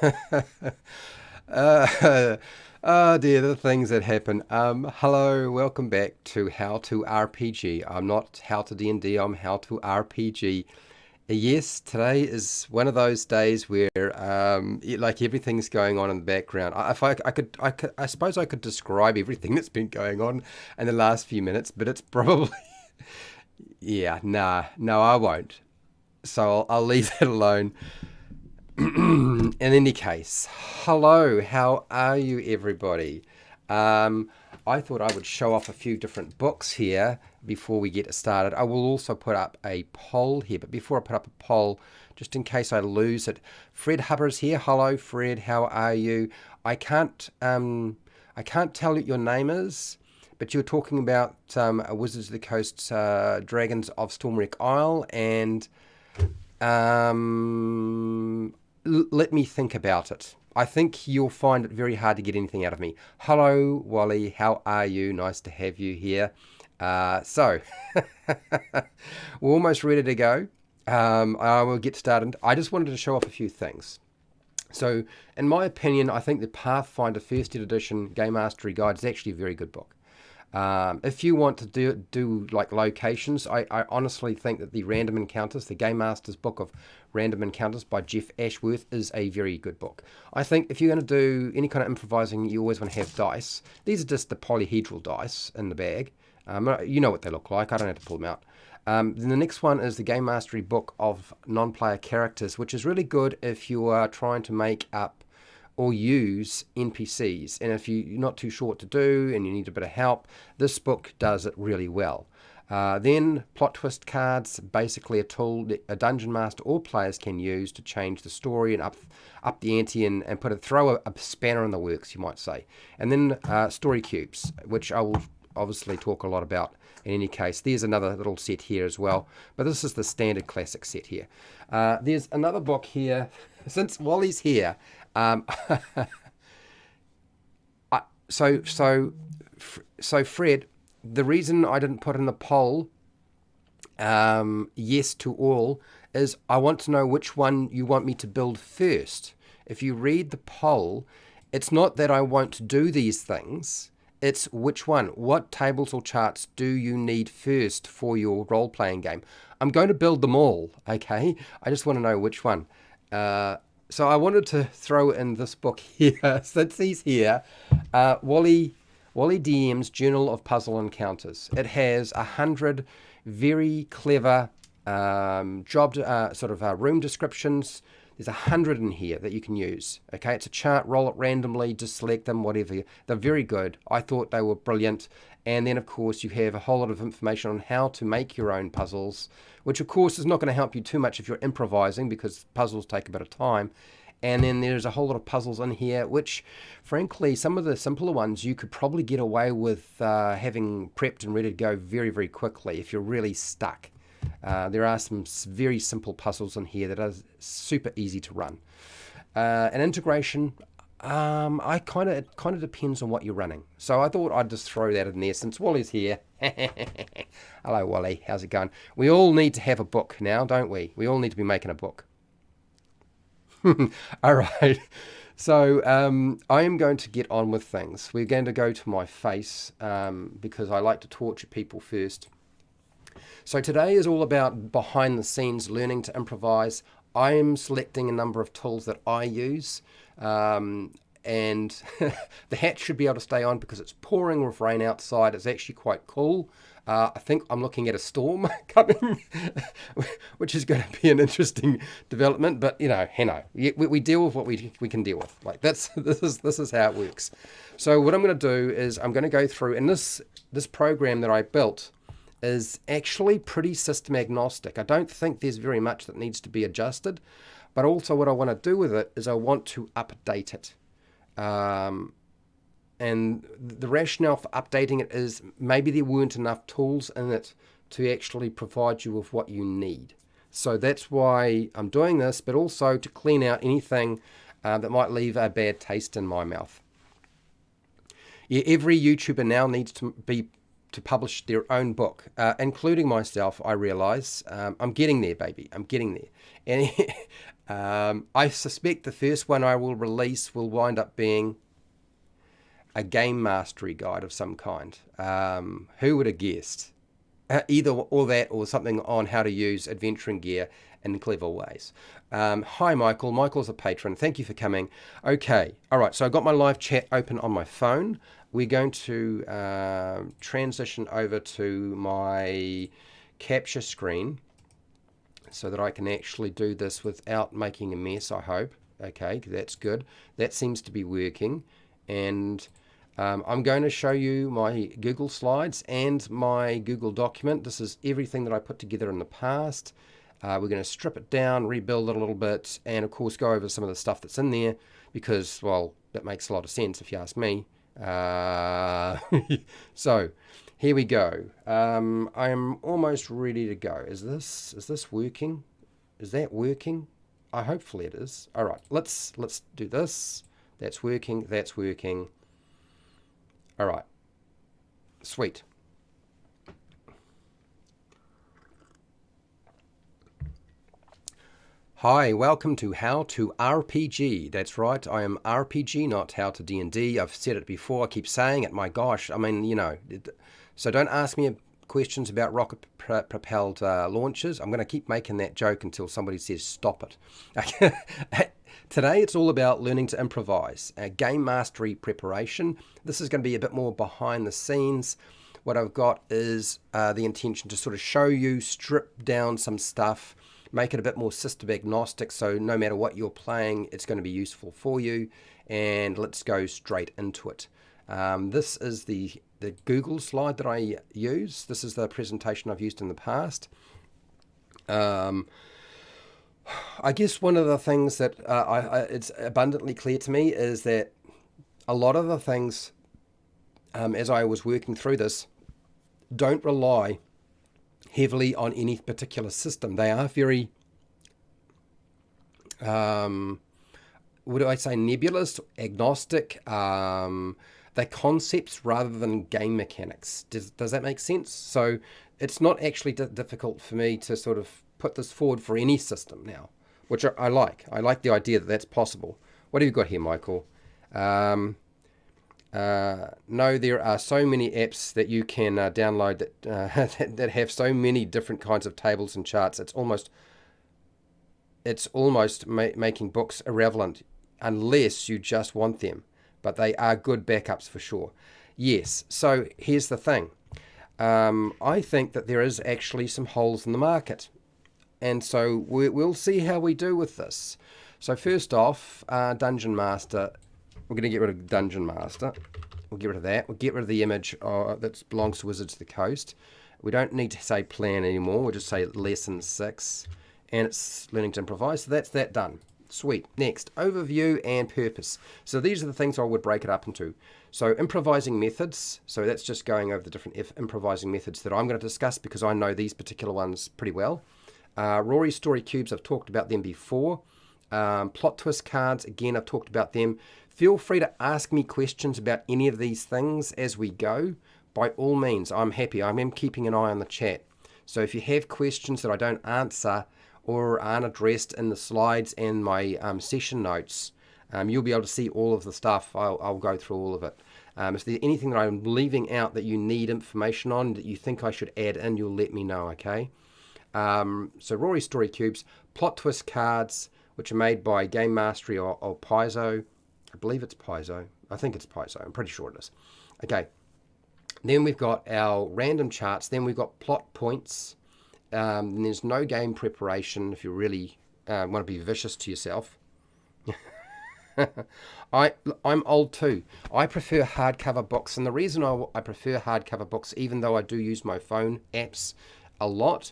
uh, oh dear, the things that happen. Hello, welcome back to How to RPG. I'm not How to D&D, I'm How to RPG. Yes, today is one of those days where, like everything's going on in the background. If I suppose I could describe everything that's been going on in the last few minutes, but it's probably, yeah, nah, no, I won't. So I'll leave that alone. In any case, hello, how are you, everybody? Um, I thought I would show off a few different books here before we get started. I will also put up a poll here, but before I put up a poll, just in case I lose it, Fred Hubbard's here. Hello, Fred, how are you? I can't, um, I can't tell what your name is, but you were talking about Wizards of the Coast, Dragons of Stormwreck Isle, and let me think about it. I think you'll find it very hard to get anything out of me. Hello, Wally. How are you? Nice to have you here. So, we're almost ready to go. I will get started. I just wanted to show off a few things. So, in my opinion, I think the Pathfinder First Edition Game Mastery Guide is actually a very good book. If you want to do like locations, I honestly think that the Random Encounters, the Game Master's Book of Random Encounters by Jeff Ashworth, is a very good book. I think if you're going to do any kind of improvising, you always want to have dice. These are just the polyhedral dice in the bag. You know what they look like. I don't have to pull them out. Then the next one is the Game Mastery Book of Non-Player Characters, which is really good if you are trying to make up or use NPCs. And if you're not too sure what to do and you need a bit of help, this book does it really well. Then plot twist cards, basically a tool that a dungeon master or players can use to change the story and up the ante and throw a spanner in the works, you might say. And then story cubes, which I will obviously talk a lot about in any case. There's another little set here as well, but this is the standard classic set here. There's another book here. Since Wally's here, um, so so so Fred, the reason I didn't put in the poll yes to all is I want to know which one you want me to build first. If you read the poll, it's not that I won't do these things. It's which one. What tables or charts do you need first for your role-playing game? I'm going to build them all, okay? I just want to know which one. So I wanted to throw in this book here, since he's here, Wally DM's Journal of Puzzle Encounters. It has 100 very clever room descriptions. There's 100 in here that you can use. Okay, it's a chart, roll it randomly, just select them, whatever. They're very good. I thought they were brilliant. And then, of course, you have a whole lot of information on how to make your own puzzles, which, of course, is not going to help you too much if you're improvising because puzzles take a bit of time. And then there's a whole lot of puzzles in here, which, frankly, some of the simpler ones you could probably get away with having prepped and ready to go very, very quickly if you're really stuck. There are some very simple puzzles in here that are super easy to run. And integration, it kind of depends on what you're running. So I thought I'd just throw that in there since Wally's here. Hello, Wally. How's it going? We all need to have a book now, don't we? We all need to be making a book. All right. So I am going to get on with things. We're going to go to my face because I like to torture people first. So today is all about behind the scenes learning to improvise. I am selecting a number of tools that I use. And the hat should be able to stay on because it's pouring with rain outside. It's actually quite cool. I think I'm looking at a storm coming, which is going to be an interesting development. But we deal with what we can deal with. Like this is how it works. So what I'm going to do is I'm going to go through, and this program that I built is actually pretty system agnostic. I don't think there's very much that needs to be adjusted, but also what I want to do with it is I want to update it. And the rationale for updating it is maybe there weren't enough tools in it to actually provide you with what you need. So that's why I'm doing this, but also to clean out anything that might leave a bad taste in my mouth. Yeah, every YouTuber now needs to publish their own book, including myself. I realize I'm getting there, baby. I'm getting there. And I suspect the first one I will release will wind up being a game mastery guide of some kind. Who would have guessed? Either or that or something on how to use adventuring gear in clever ways. Hi, Michael. Michael's a patron. Thank you for coming. Okay. All right. So I got my live chat open on my phone. We're going to transition over to my capture screen so that I can actually do this without making a mess, I hope. Okay, that's good. That seems to be working. And I'm going to show you my Google Slides and my Google document. This is everything that I put together in the past. We're going to strip it down, rebuild it a little bit, and of course go over some of the stuff that's in there because, well, that makes a lot of sense if you ask me. So here we go. I am almost ready to go. Is this working? Is that working? Hopefully it is. All right, let's do this. That's working. That's working. All right. Sweet. Hi, welcome to How to RPG. That's right, I am RPG, not How to D&D. I've said it before, I keep saying it, my gosh. I mean, you know, so don't ask me questions about rocket-propelled launches. I'm going to keep making that joke until somebody says stop it. Today it's all about learning to improvise, game mastery preparation. This is going to be a bit more behind the scenes. What I've got is the intention to sort of show you, strip down some stuff, make it a bit more system agnostic, so no matter what you're playing, it's going to be useful for you. And let's go straight into it. This is the Google slide that I use. This is the presentation I've used in the past. I guess one of the things that it's abundantly clear to me is that a lot of the things, as I was working through this, don't rely heavily on any particular system. They are very, would I say, nebulous, agnostic. They're concepts rather than game mechanics. Does that make sense? So it's not actually difficult for me to sort of put this forward for any system now, which I like. I like the idea that that's possible. What have you got here, Michael? No, there are so many apps that you can download that that have so many different kinds of tables and charts. It's almost making books irrelevant unless you just want them. But they are good backups for sure. Yes. So here's the thing. I think that there is actually some holes in the market, and so we'll see how we do with this. So first off, Dungeon Master. We're going to get rid of Dungeon Master. We'll get rid of that. We'll get rid of the image that belongs to Wizards of the Coast. We don't need to say plan anymore. We'll just say lesson 6. And it's learning to improvise. So that's that done. Sweet. Next, overview and purpose. So these are the things I would break it up into. So improvising methods. So that's just going over the different improvising methods that I'm going to discuss because I know these particular ones pretty well. Rory story cubes, I've talked about them before. Plot twist cards, again, I've talked about them. Feel free to ask me questions about any of these things as we go. By all means, I'm happy. I am keeping an eye on the chat. So if you have questions that I don't answer or aren't addressed in the slides and my session notes, you'll be able to see all of the stuff. I'll go through all of it. If there's anything that I'm leaving out that you need information on, that you think I should add in, you'll let me know, okay? So Rory story cubes, plot twist cards, which are made by Game Mastery or Paizo. I believe it's Paizo. I think it's Paizo. I'm pretty sure it is. Okay. Then we've got our random charts. Then we've got plot points. And there's no game preparation if you really want to be vicious to yourself. I'm old too. I prefer hardcover books. And the reason I prefer hardcover books, even though I do use my phone apps a lot,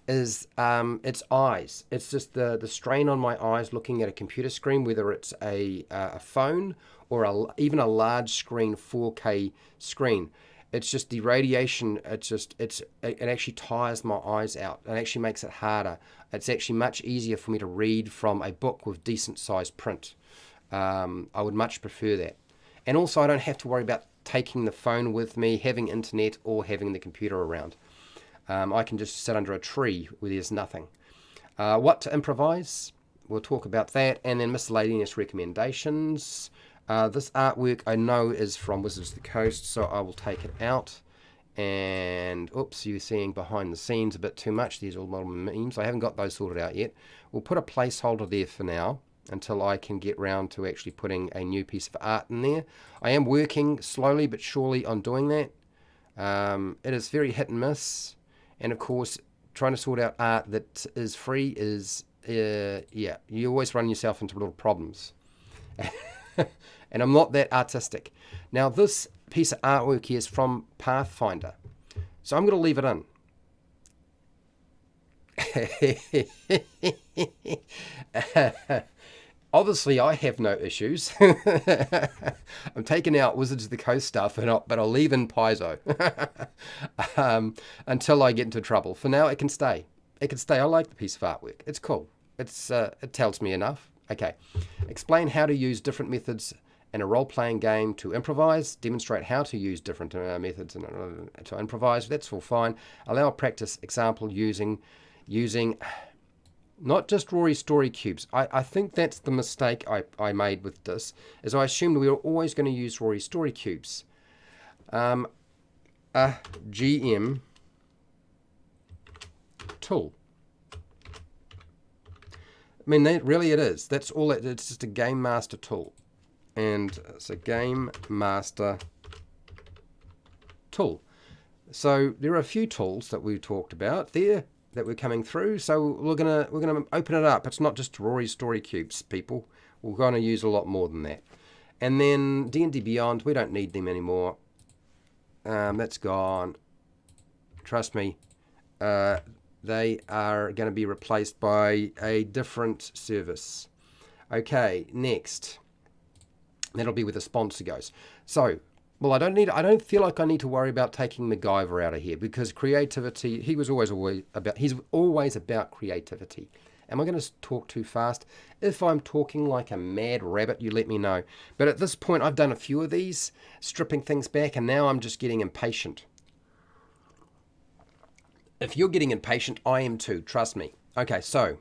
is it's eyes. It's just the strain on my eyes looking at a computer screen, whether it's a phone or even a large screen 4K screen. It's just the radiation. It actually tires my eyes out. It actually makes it harder. It's actually much easier for me to read from a book with decent sized print. I would much prefer that. And also I don't have to worry about taking the phone with me, having internet, or having the computer around. I can just sit under a tree where there's nothing. What to improvise? we'll talk about that. And then miscellaneous recommendations. This artwork I know is from Wizards of the Coast, so I will take it out. And oops, you're seeing behind the scenes a bit too much. There's all my memes. I haven't got those sorted out yet. We'll put a placeholder there for now until I can get round to actually putting a new piece of art in there. I am working slowly but surely on doing that. It is very hit and miss. And of course, trying to sort out art that is free is, yeah, you always run yourself into little problems. And I'm not that artistic. Now, this piece of artwork here is from Pathfinder. So I'm going to leave it in. Obviously, I have no issues. I'm taking out Wizards of the Coast stuff, but I'll leave in Paizo until I get into trouble. For now, it can stay. It can stay. I like the piece of artwork. It's cool. It tells me enough. Okay. Explain how to use different methods in a role-playing game to improvise. Demonstrate how to use different methods to improvise. That's all fine. Allow a practice example using not just Rory story cubes. I think that's the mistake I made with this, is I assumed we were always going to use Rory story cubes. A GM tool. I mean, really it is. That's all it's just a game master tool. And it's a game master tool. So there are a few tools that we talked about there that we're coming through. So we're gonna open it up. It's not just Rory story cubes, people. We're going to use a lot more than that. And then D&D Beyond, we don't need them anymore. That's gone. Trust me. They are going to be replaced by a different service. Okay, next. That'll be where the sponsor goes. So, well, I don't feel like I need to worry about taking MacGyver out of here, because creativity, he's always about creativity. Am I going to talk too fast? If I'm talking like a mad rabbit, you let me know. But at this point, I've done a few of these, stripping things back, and now I'm just getting impatient. If you're getting impatient, I am too, trust me. Okay, so,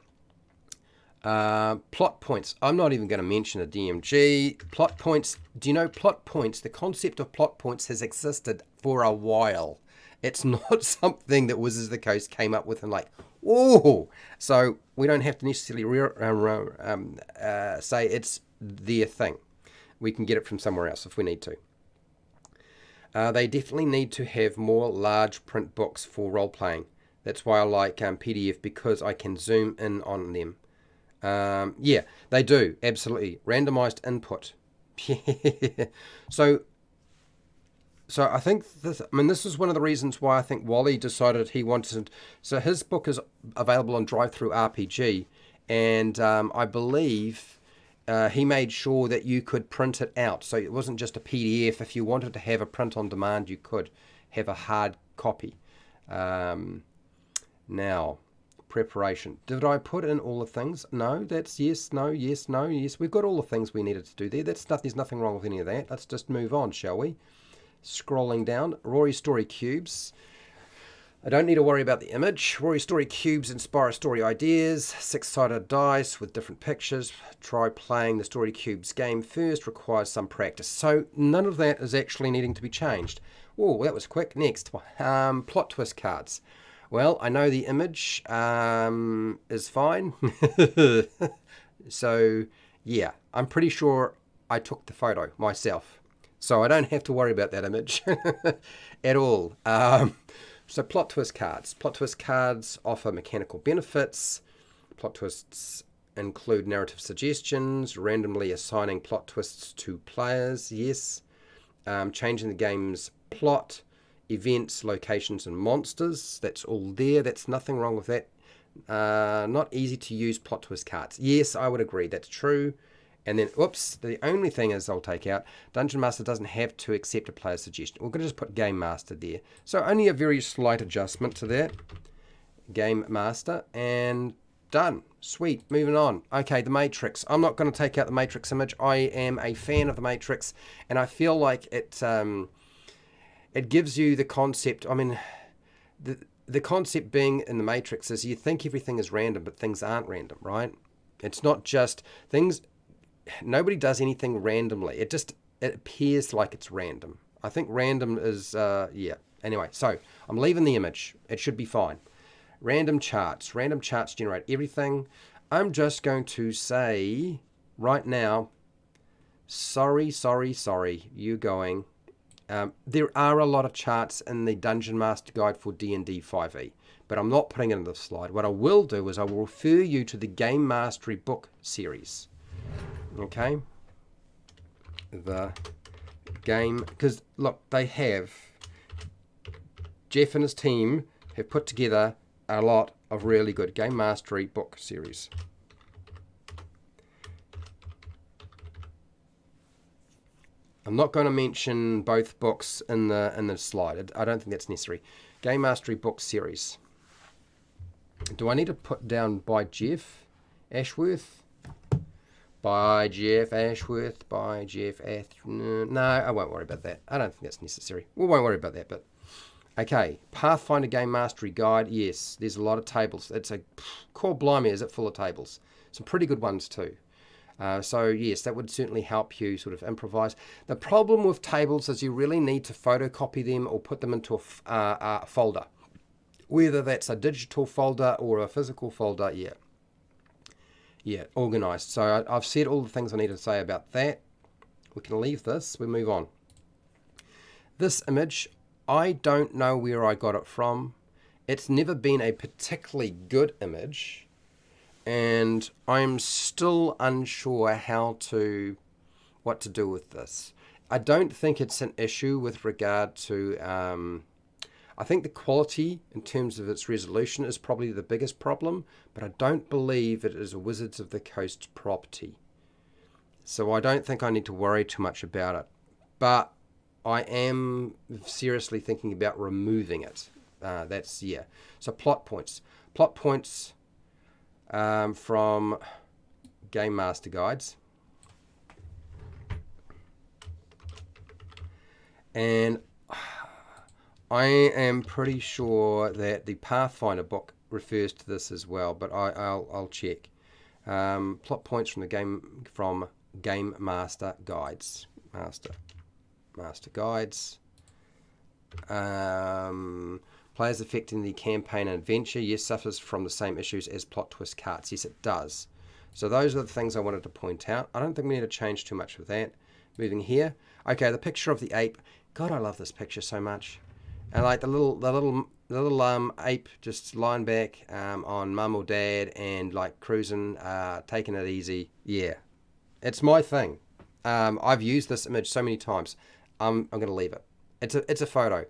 plot points. I'm not even going to mention a DMG. Plot points, do you know plot points? The concept of plot points has existed for a while. It's not something that Wizards of the Coast came up with and like, whoa! So we don't have to necessarily say it's their thing. We can get it from somewhere else if we need to. They definitely need to have more large print books for role-playing. That's why I like PDF, because I can zoom in on them. Yeah, they do. Absolutely. Randomized input. So I think this is one of the reasons why I think Wally decided he wanted. So his book is available on Drive-Thru RPG, and I believe he made sure that you could print it out. So it wasn't just a PDF. If you wanted to have a print on demand, you could have a hard copy. Now, preparation. Did I put in all the things? No, that's yes, no, yes, no, yes. We've got all the things we needed to do there. There's nothing wrong with any of that. Let's just move on, shall we? Scrolling down. Rory story cubes. I don't need to worry about the image. Rory story cubes inspire story ideas. 6-sided dice with different pictures. Try playing the story cubes game first. Requires some practice. So none of that is actually needing to be changed. Oh, that was quick. Next, plot twist cards. Well, I know the image is fine. So, yeah, I'm pretty sure I took the photo myself. So I don't have to worry about that image at all. So plot twist cards. Plot twist cards offer mechanical benefits. Plot twists include narrative suggestions, randomly assigning plot twists to players, yes. Changing the game's plot, events, locations, and monsters. That's all there. That's nothing wrong with that. Not easy to use plot twist cards. Yes, I would agree. That's true. And then, whoops, the only thing is I'll take out, Dungeon Master doesn't have to accept a player's suggestion. We're going to just put Game Master there. So only a very slight adjustment to that. Game Master, and done. Sweet, moving on. Okay, the Matrix. I'm not going to take out the Matrix image. I am a fan of the Matrix, and I feel like it gives you the concept. I mean, the concept being in the Matrix is you think everything is random, but things aren't random, right? It's not just things. Nobody does anything randomly. It appears like it's random. I think random is yeah. Anyway, so I'm leaving the image. It should be fine. Random charts. Random charts generate everything. I'm just going to say right now, sorry, you going. There are a lot of charts in the Dungeon Master Guide for D&D 5e, but I'm not putting it in the slide. What I will do is I will refer you to the Game Mastery book series. Okay? The game, because look, Jeff and his team have put together a lot of really good Game Mastery book series. I'm not going to mention both books in the slide. I don't think that's necessary. Game Mastery book series. Do I need to put down by Jeff Ashworth? By Jeff Ashworth. No, I won't worry about that. I don't think that's necessary. We won't worry about that, but okay. Pathfinder Game Mastery Guide. Yes, there's a lot of tables. It's a core blimey, is it full of tables? Some pretty good ones too. So yes, that would certainly help you sort of improvise. The problem with tables is you really need to photocopy them or put them into a folder. Whether that's a digital folder or a physical folder, yeah, organized. So I've said all the things I need to say about that. We can leave this, we move on. This image, I don't know where I got it from. It's never been a particularly good image. And I'm still unsure what to do with this. I don't think it's an issue with regard to, I think the quality in terms of its resolution is probably the biggest problem, but I don't believe it is a Wizards of the Coast property. So I don't think I need to worry too much about it. But I am seriously thinking about removing it. Yeah. So plot points. Plot points from Game Master Guides. And I am pretty sure that the Pathfinder book refers to this as well, but I'll check. Plot points from Game Master Guides. Master Guides. Players affecting the campaign and adventure, yes, suffers from the same issues as plot twist cards. Yes, it does. So those are the things I wanted to point out. I don't think we need to change too much with that. Moving here. Okay, the picture of the ape. God, I love this picture so much. And like the little ape just lying back on mum or dad and like cruising, taking it easy. Yeah, it's my thing. I've used this image so many times. I'm going to leave it. It's a photo.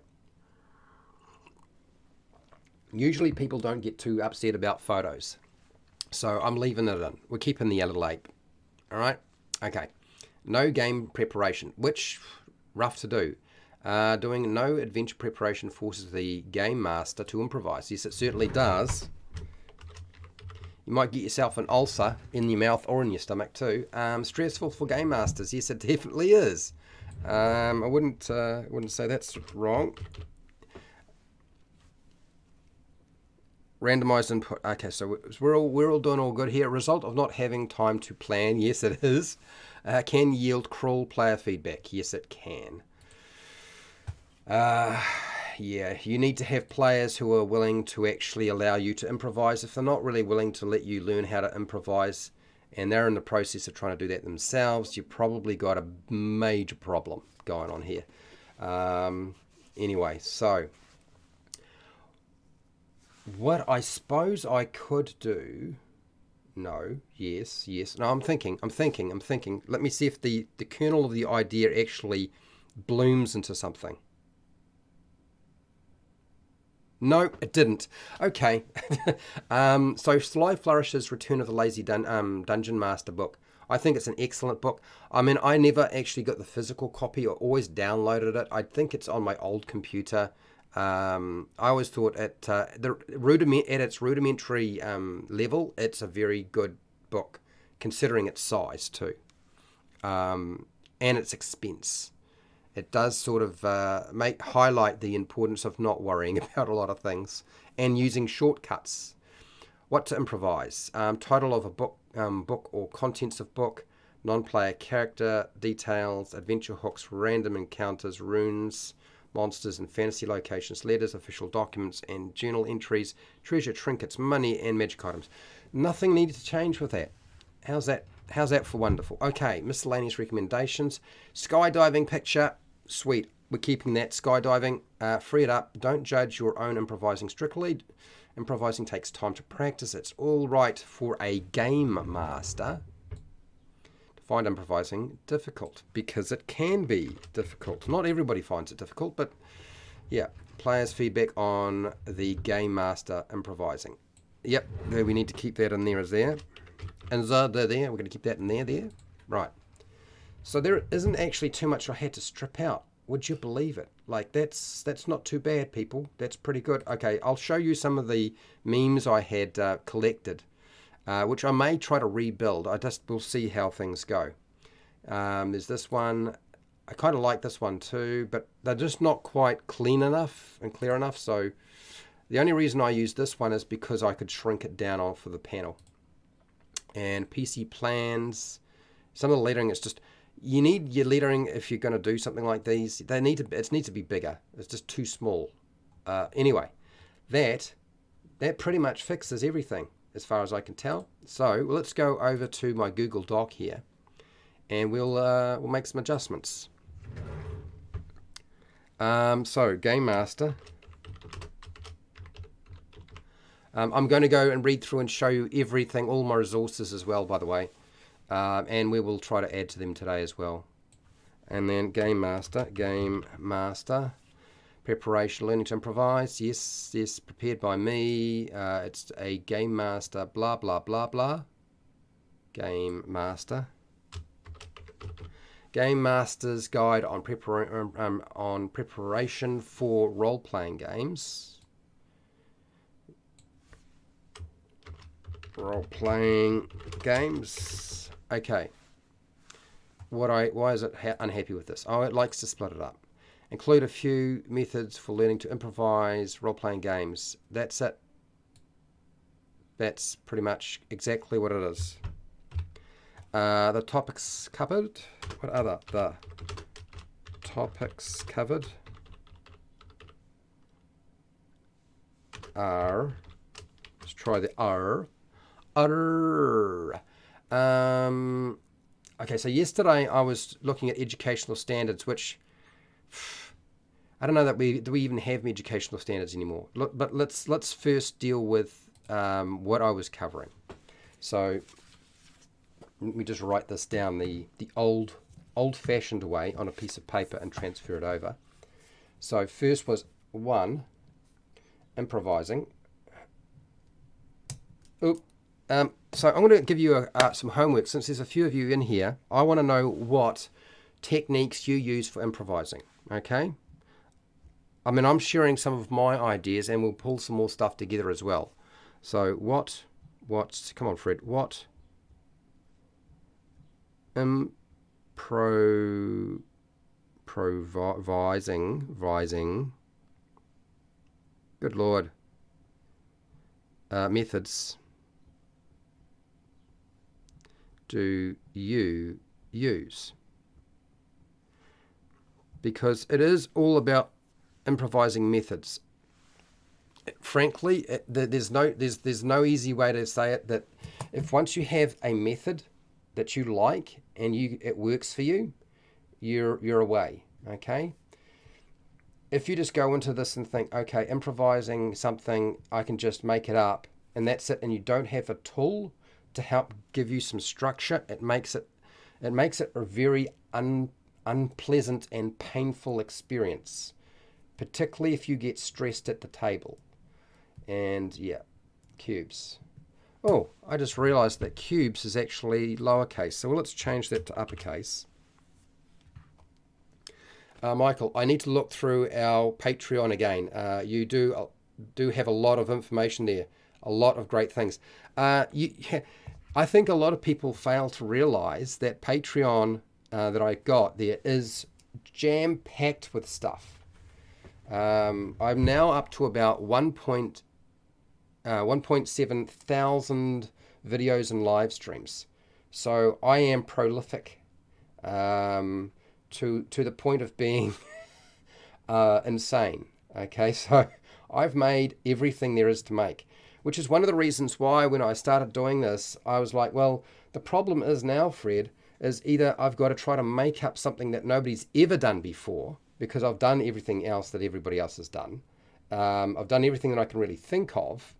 Usually people don't get too upset about photos. So I'm leaving it in. We're keeping the little ape. All right? Okay. No game preparation, which rough to do. Doing no adventure preparation forces the game master to improvise. Yes, it certainly does. You might get yourself an ulcer in your mouth or in your stomach too. Stressful for game masters. Yes, it definitely is. I wouldn't say that's wrong. Randomized input. Okay, so we're all doing all good here. Result of not having time to plan. Yes, it is. Can yield cruel player feedback. Yes, it can. Yeah, you need to have players who are willing to actually allow you to improvise. If they're not really willing to let you learn how to improvise and they're in the process of trying to do that themselves, you've probably got a major problem going on here. Anyway, so what I suppose I could do... No, yes. No, I'm thinking. Let me see if the kernel of the idea actually blooms into something. No, it didn't. Okay. So Sly Flourish's Return of the Lazy Dungeon Master book. I think it's an excellent book. I mean, I never actually got the physical copy. I always downloaded it. I think it's on my old computer. I always thought at its rudimentary level, it's a very good book, considering its size too, and its expense. It does sort of highlight the importance of not worrying about a lot of things and using shortcuts. What to improvise? Title of a book, book or contents of book, non-player character, details, adventure hooks, random encounters, runes, monsters and fantasy locations, letters, official documents and journal entries, treasure, trinkets, money and magic items. Nothing needed to change with that. How's that? How's that for wonderful? Okay, miscellaneous recommendations. Skydiving picture, sweet. We're keeping that. Skydiving, free it up. Don't judge your own improvising strictly. Improvising takes time to practice. It's all right for a game master to find improvising difficult, because it can be difficult. Not everybody finds it difficult, but yeah. Players' feedback on the game master improvising. Yep, we need to keep that in there as there. And there, we're going to keep that in there. Right. So there isn't actually too much I had to strip out. Would you believe it? Like, that's not too bad, people. That's pretty good. Okay, I'll show you some of the memes I had collected, which I may try to rebuild. We'll see how things go. There's this one. I kind of like this one too, but they're just not quite clean enough and clear enough. So the only reason I use this one is because I could shrink it down off of the panel. And PC plans, some of the lettering is just, you need your lettering if you're going to do something like these. It needs to be bigger. It's just too small. Anyway, that pretty much fixes everything as far as I can tell. So let's go over to my Google Doc here, and we'll make some adjustments. So Game Master. I'm going to go and read through and show you everything, all my resources as well, by the way. And we will try to add to them today as well. And then Game Master, preparation, learning to improvise. Yes, prepared by me. It's a Game Master, blah, blah, blah, blah. Game Master. Game Master's Guide on preparation for role-playing games. Role-playing games. Okay. Why is it unhappy with this? Oh, it likes to split it up. Include a few methods for learning to improvise role-playing games. That's it. That's pretty much exactly what it is. The topics covered. What are the topics covered? Are. Let's try the R. Okay, so yesterday I was looking at educational standards, which I don't know that do we even have educational standards anymore. But let's first deal with what I was covering. So let me just write this down the old-fashioned way on a piece of paper and transfer it over. So first was 1, improvising. Oop. So I'm going to give you some homework. Since there's a few of you in here, I want to know what techniques you use for improvising, okay? I mean, I'm sharing some of my ideas, and we'll pull some more stuff together as well. So come on, Fred, what improvising, good Lord, methods do you use? Because it is all about improvising methods. Frankly, there's no easy way to say it. That if once you have a method that you like and it works for you, you're away. Okay. If you just go into this and think, okay, improvising something, I can just make it up, and that's it, and you don't have a tool to help give you some structure, it makes it a very unpleasant and painful experience, particularly if you get stressed at the table. And yeah, cubes. Oh, I just realized that cubes is actually lowercase, so let's change that to uppercase. Michael, I need to look through our Patreon again. You do have a lot of information there, a lot of great things. I think a lot of people fail to realize that Patreon that I got there is jam-packed with stuff. I'm now up to about 1.8 1.7 thousand videos and live streams. So I am prolific, um, to the point of being insane. Okay, so I've made everything there is to make, which is one of the reasons why when I started doing this, I was like, well, the problem is now, Fred, is either I've got to try to make up something that nobody's ever done before because I've done everything else that everybody else has done. I've done everything that I can really think of.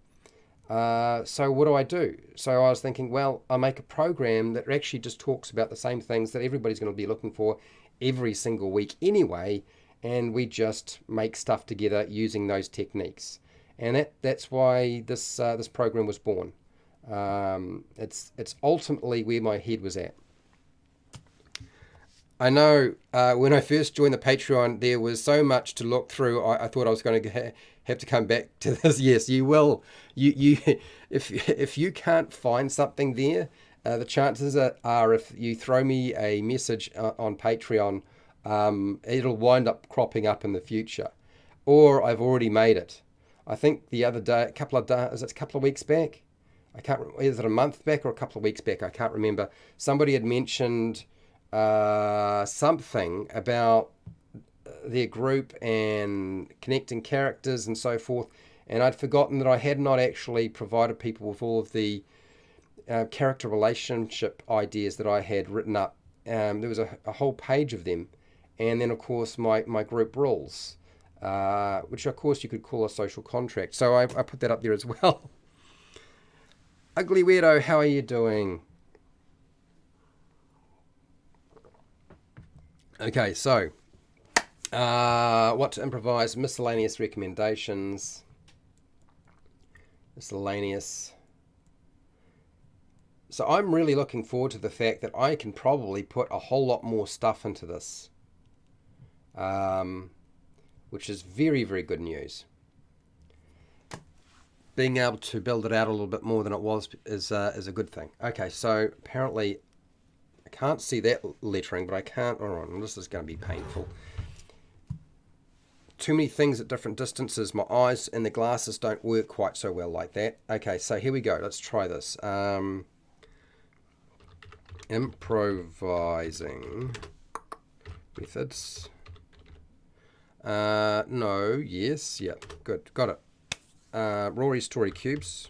So what do I do? So I was thinking, well, I'll make a program that actually just talks about the same things that everybody's going to be looking for every single week anyway, and we just make stuff together using those techniques. And that's why this program was born. It's ultimately where my head was at. I know when I first joined the Patreon, there was so much to look through. I thought I was going to have to come back to this. Yes, you will. You if you can't find something there, the chances are if you throw me a message on Patreon, it'll wind up cropping up in the future, or I've already made it. I think the other day, a couple of weeks back? I can't. Is it a month back or a couple of weeks back? I can't remember. Somebody had mentioned something about their group and connecting characters and so forth, and I'd forgotten that I had not actually provided people with all of the character relationship ideas that I had written up. There was a whole page of them, and then of course my group rules, which of course you could call a social contract. So I put that up there as well. Ugly Weirdo, how are you doing? Okay, so what to improvise, miscellaneous recommendations. Miscellaneous. So I'm really looking forward to the fact that I can probably put a whole lot more stuff into this, which is very, very good news. Being able to build it out a little bit more than it was is a good thing. Okay, so apparently I can't see that lettering, but I can't. Oh, this is going to be painful. Too many things at different distances. My eyes and the glasses don't work quite so well like that. Okay, so here we go. Let's try this. Improvising methods. No, yes, yep, good, got it. Rory story cubes.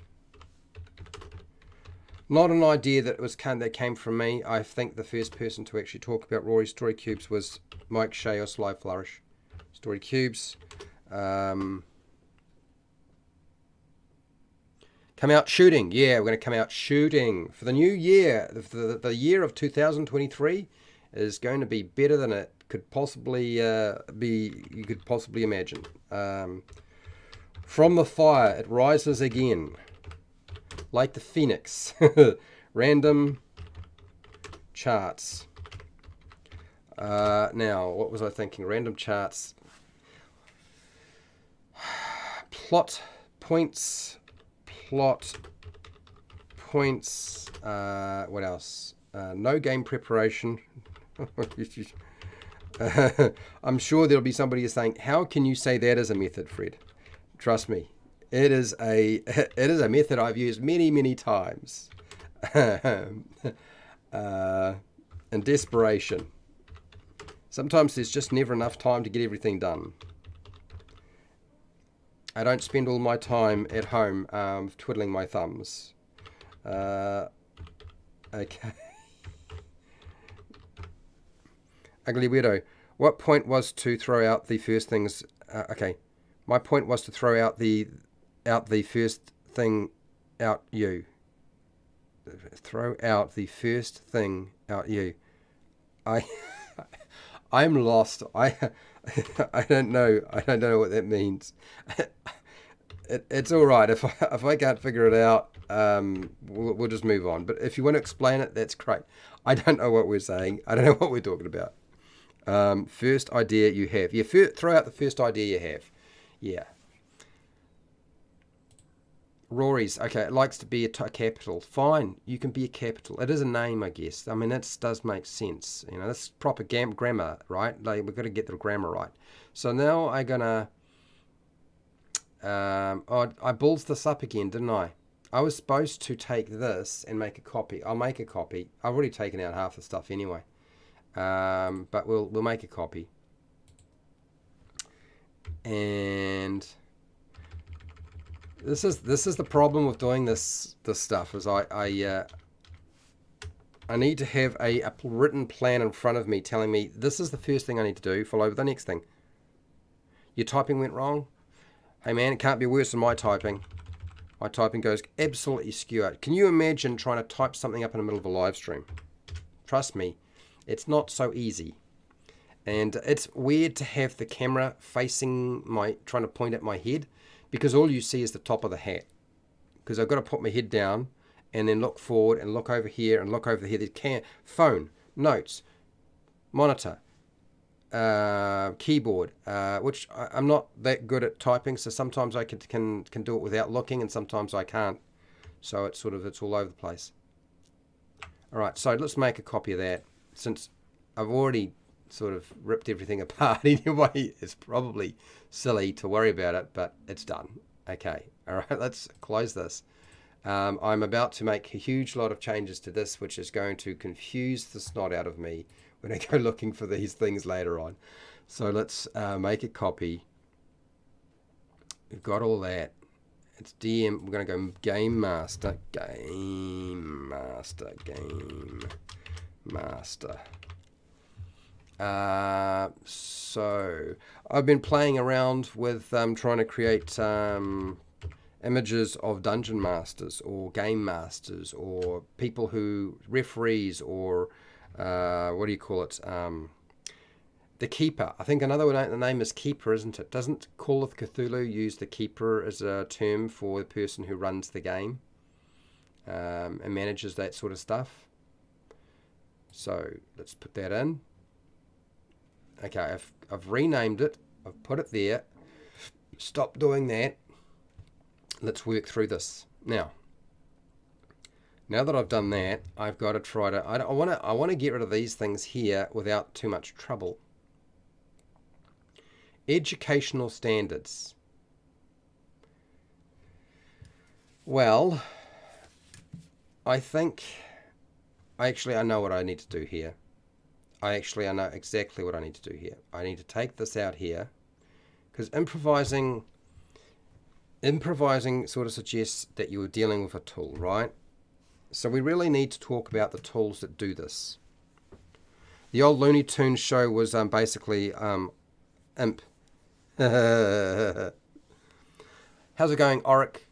Not an idea that came from me. I think the first person to actually talk about Rory story cubes was Mike Shea or Sly Flourish. Story cubes. Come out shooting. Yeah, we're going to come out shooting for the new year. The year of 2023 is going to be better than it could possibly be. You could possibly imagine. From the fire, it rises again, like the phoenix. Random charts. Now, what was I thinking? Random charts. Plot points. What else? No game preparation. I'm sure there'll be somebody who's saying, how can you say that is a method, Fred? Trust me, it is a method I've used many, many times. In desperation. Sometimes there's just never enough time to get everything done. I don't spend all my time at home twiddling my thumbs. Okay. Ugly Weirdo. What point was to throw out the first things? Okay. My point was to throw out the first thing out you. Throw out the first thing out you. I'm lost. I don't know. I don't know what that means. It's all right if I can't figure it out. We'll just move on. But if you want to explain it, that's great. I don't know what we're saying. I don't know what we're talking about. First idea you have. Yeah, throw out the first idea you have. Yeah. Rory's. Okay, it likes to be a capital. Fine, you can be a capital. It is a name, I guess. I mean, that does make sense. You know, that's proper grammar, right? Like, we've got to get the grammar right. So now I'm going to Oh, I balls this up again, didn't I? I was supposed to take this and make a copy. I'll make a copy. I've already taken out half the stuff anyway. But we'll make a copy. And this is the problem with doing this stuff is I need to have a written plan in front of me telling me this is the first thing I need to do, follow with the next thing. Your typing went wrong? Hey man, it can't be worse than my typing. My typing goes absolutely skewered. Can you imagine trying to type something up in the middle of a live stream? Trust me, it's not so easy. And it's weird to have the camera facing trying to point at my head, because all you see is the top of the hat. Because I've got to put my head down and then look forward and look over here and look over here. There's phone, notes, monitor, keyboard, which I'm not that good at typing, so sometimes I can do it without looking and sometimes I can't. So it's all over the place. All right, so let's make a copy of that. Since I've already sort of ripped everything apart anyway, it's probably silly to worry about it, but it's done. Okay, all right, let's close this. I'm about to make a huge lot of changes to this, which is going to confuse the snot out of me when I go looking for these things later on. So let's make a copy. We've got all that. It's DM. We're going to go Game Master. Game Master. Game Master. So I've been playing around with trying to create images of dungeon masters or game masters or people who referees or what do you call it? The Keeper. I think another one, the name is Keeper, isn't it? Doesn't Call of Cthulhu use the Keeper as a term for the person who runs the game and manages that sort of stuff? So let's put that in. Okay, I've renamed it. I've put it there. Stop doing that. Let's work through this now. Now that I've done that, I've got to try to. I want to get rid of these things here without too much trouble. Educational standards. Well, I think I know what I need to do here. I know exactly what I need to do here. I need to take this out here because improvising sort of suggests that you are dealing with a tool, right? So we really need to talk about the tools that do this. The old Looney Tunes show was basically Imp. How's it going, Osric?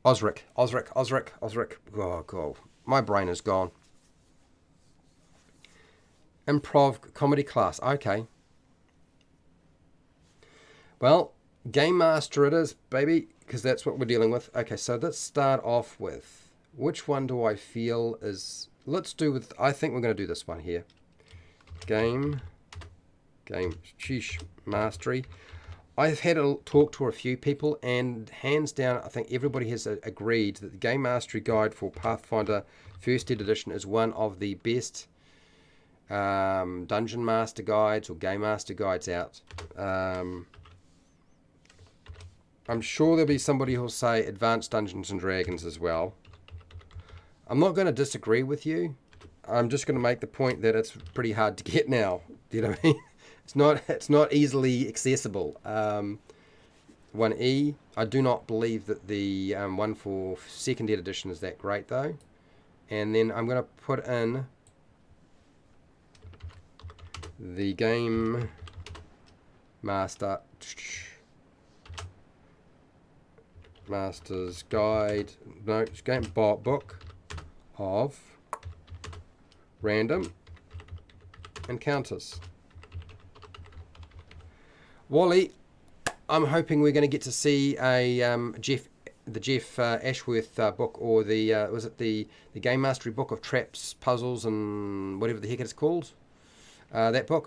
Oh, God. My brain is gone. Improv comedy class. Okay. Well, Game Master it is, baby, because that's what we're dealing with. Okay, so let's start off with, which one do I feel is, let's do with, I think we're going to do this one here. Game, sheesh, mastery. I've had a talk to a few people, and hands down, I think everybody has agreed that the Game Mastery Guide for Pathfinder First Ed Edition is one of the best Dungeon Master Guides or Game Master Guides out. I'm sure there'll be somebody who'll say Advanced Dungeons and Dragons as well. I'm not going to disagree with you. I'm just going to make the point that it's pretty hard to get now. Do you know what I mean? It's not easily accessible. 1E, I do not believe that the one for second ed edition is that great though. And then I'm going to put in the Game Master's Guide, no, it's Game Book of Random Encounters. Wally, I'm hoping we're going to get to see a the Jeff Ashworth book, or the was it the Game Mastery book of traps, puzzles, and whatever the heck it's called. That book.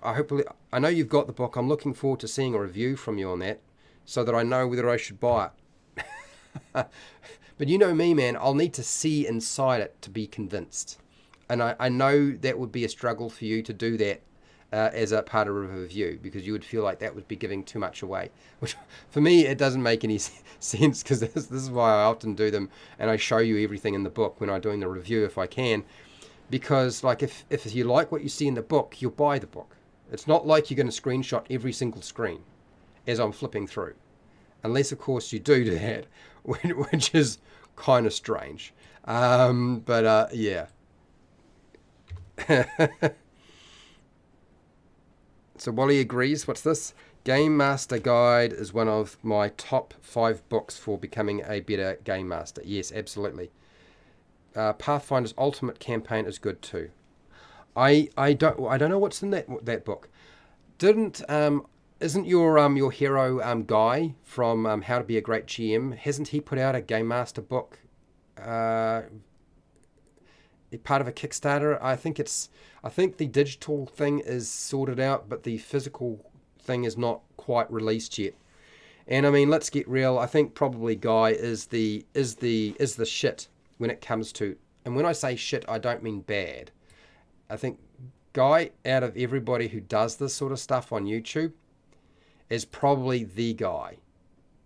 I know you've got the book. I'm looking forward to seeing a review from you on that, so that I know whether I should buy it. But you know me, man. I'll need to see inside it to be convinced, and I know that would be a struggle for you to do that as a part of a review, because you would feel like that would be giving too much away. Which, for me, it doesn't make any sense, because this is why I often do them, and I show you everything in the book when I'm doing the review if I can, because like if you like what you see in the book, you'll buy the book. It's not like you're going to screenshot every single screen as I'm flipping through, unless of course you do that, which is kind of strange. Yeah. So Wally agrees. What's this? Game Master Guide is one of my top 5 books for becoming a better game master. Yes, absolutely. Pathfinder's Ultimate Campaign is good too. I don't know what's in that book. Isn't your hero Guy from How to Be a Great GM? Hasn't he put out a Game Master book? Part of a Kickstarter. I think the digital thing is sorted out, but the physical thing is not quite released yet. And I mean, let's get real. I think probably Guy is the shit when it comes to, and when I say shit, I don't mean bad. I think Guy, out of everybody who does this sort of stuff on YouTube, is probably the guy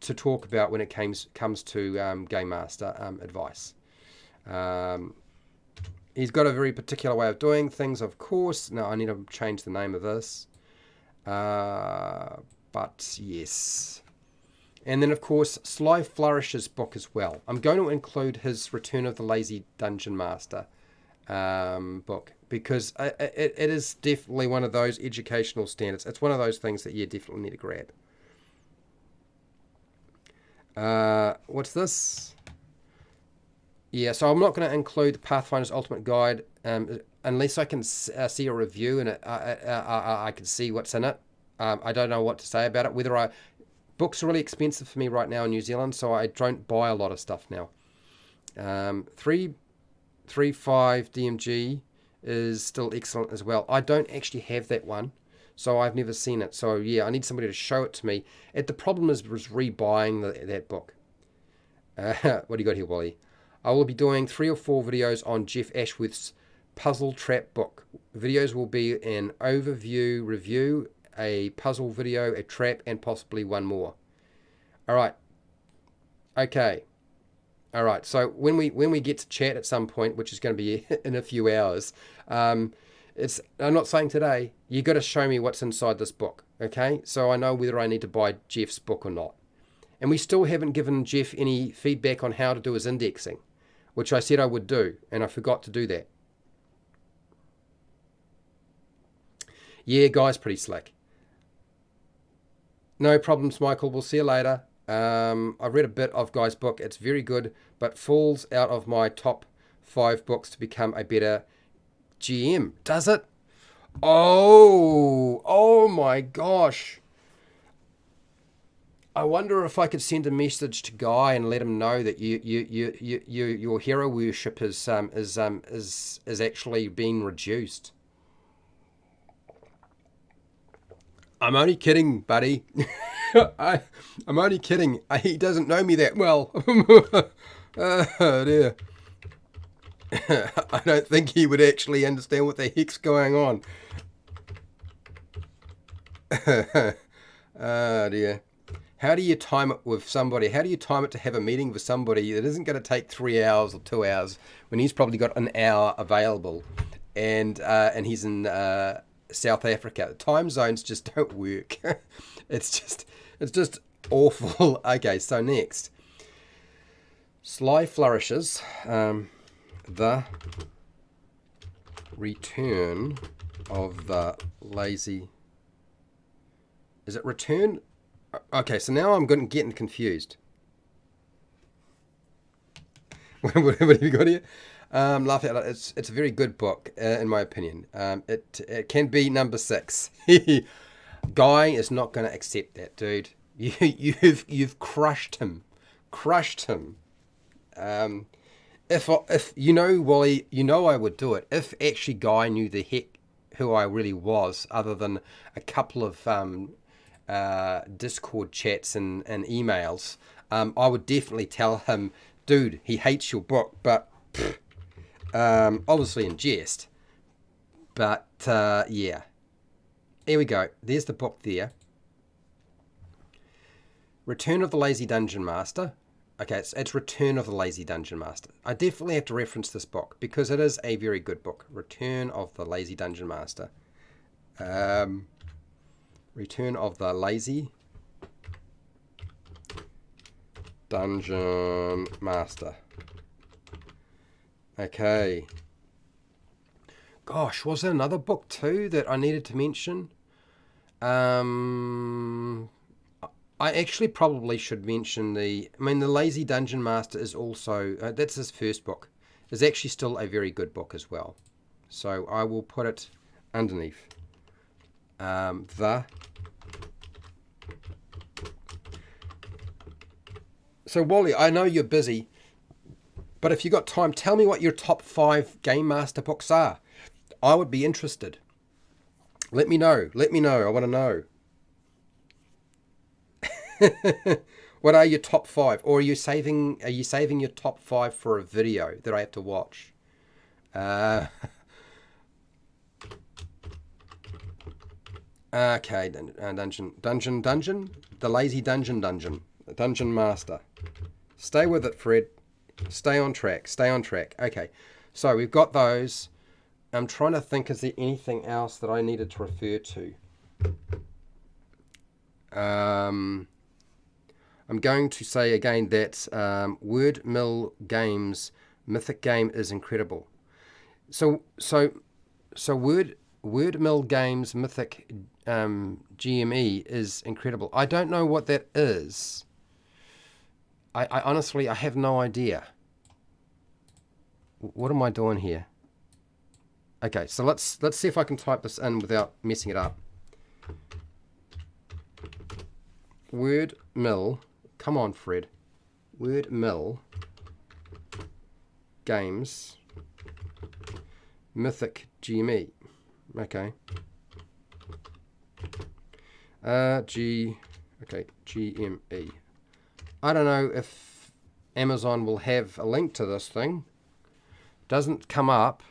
to talk about when it comes to Game Master advice. He's got a very particular way of doing things, of course. Now, I need to change the name of this. But yes. And then, of course, Sly Flourish's book as well. I'm going to include his Return of the Lazy Dungeon Master book, because it is definitely one of those educational standards. It's one of those things that you definitely need to grab. What's this? Yeah, so I'm not going to include the Pathfinder's Ultimate Guide unless I can see a review and I can see what's in it. I don't know what to say about it. Books are really expensive for me right now in New Zealand, so I don't buy a lot of stuff now. 3.5 DMG is still excellent as well. I don't actually have that one, so I've never seen it. So yeah, I need somebody to show it to me. The problem was rebuying that book. What do you got here, Wally? I will be doing 3 or 4 videos on Jeff Ashworth's Puzzle Trap book. Videos will be an overview review, a puzzle video, a trap, and possibly one more. All right. Okay. All right. So when we get to chat at some point, which is going to be in a few hours, I'm not saying today. You got to show me what's inside this book, okay? So I know whether I need to buy Jeff's book or not. And we still haven't given Jeff any feedback on how to do his indexing, which I said I would do, and I forgot to do that. Yeah, Guy's pretty slick. No problems, Michael. We'll see you later. I've read a bit of Guy's book. It's very good, but falls out of my top 5 books to become a better GM. Does it? Oh my gosh. I wonder if I could send a message to Guy and let him know that your hero worship is actually being reduced. I'm only kidding, buddy. I'm only kidding. He doesn't know me that well. Oh dear. I don't think he would actually understand what the heck's going on. Oh dear. How do you time it with somebody? How do you time it to have a meeting with somebody that isn't going to take 3 hours or 2 hours when he's probably got an hour available, and he's in South Africa? The time zones just don't work. It's just awful. Okay, so next, Sly Flourishes, the Return of the Lazy. Is it Return? Okay, so now I'm getting confused. What have you got here? Laugh out loud. It's a very good book, in my opinion. It can be number 6. Guy is not going to accept that, dude. You've crushed him. If you know, Wally, you know I would do it if actually Guy knew the heck who I really was, other than a couple of Discord chats and emails. I would definitely tell him, dude, he hates your book, but obviously in jest. But yeah, Here we go. There's the book there. Return of the Lazy Dungeon Master. Okay, it's Return of the Lazy Dungeon Master. I definitely have to reference this book because it is a very good book. Return of the Lazy Dungeon Master. Return of the Lazy Dungeon Master. Okay. Gosh, was there another book too that I needed to mention? I actually probably should mention the Lazy Dungeon Master is also, that's his first book, is actually still a very good book as well. So I will put it underneath. So Wally, I know you're busy, but if you got time, tell me what your top 5 Game Master books are. I would be interested. Let me know. I want to know. What are your top 5? Or are you saving your top 5 for a video that I have to watch? Okay, Dungeon. The Lazy Dungeon. Dungeon Master. Stay with it, Fred. Stay on track. Okay, so we've got those. I'm trying to think, is there anything else that I needed to refer to? I'm going to say again that Word Mill Games Mythic Game is incredible. So Word Mill Games Mythic GME is incredible. I don't know what that is. I honestly, I have no idea. What am I doing here? Okay, so let's see if I can type this in without messing it up. Word Mill, come on, Fred. Word Mill Games Mythic GME. Okay. GME. I don't know if Amazon will have a link to this thing. Doesn't come up.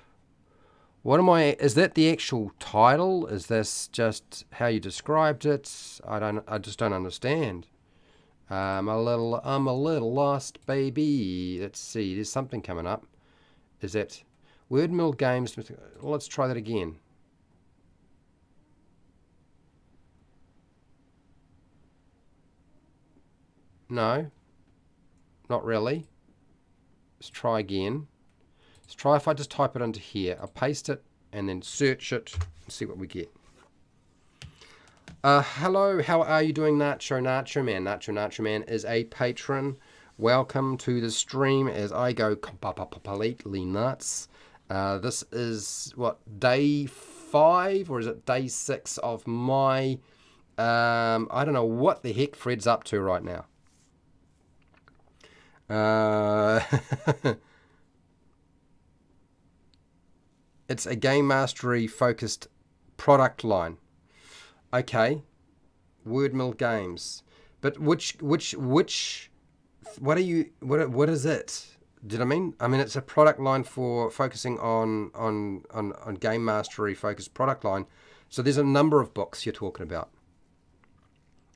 Is that the actual title? Is this just how you described it? I just don't understand. I'm a little lost, baby. Let's see, there's something coming up. Is that Word Mill Games? Let's try that again. No, not really. Let's try again. Let's try if I just type it into here. I'll paste it and then search it and see what we get. Hello, how are you doing, Nacho Man? Nacho Man is a patron. Welcome to the stream as I go completely nuts. This is, what, day 5 or is it day 6 of my... I don't know what the heck Fred's up to right now. It's a game mastery focused product line. Okay, Word Mill Games, but what are you? What is it? Did I mean? It's a product line for focusing on game mastery focused product line. So there's a number of books you're talking about.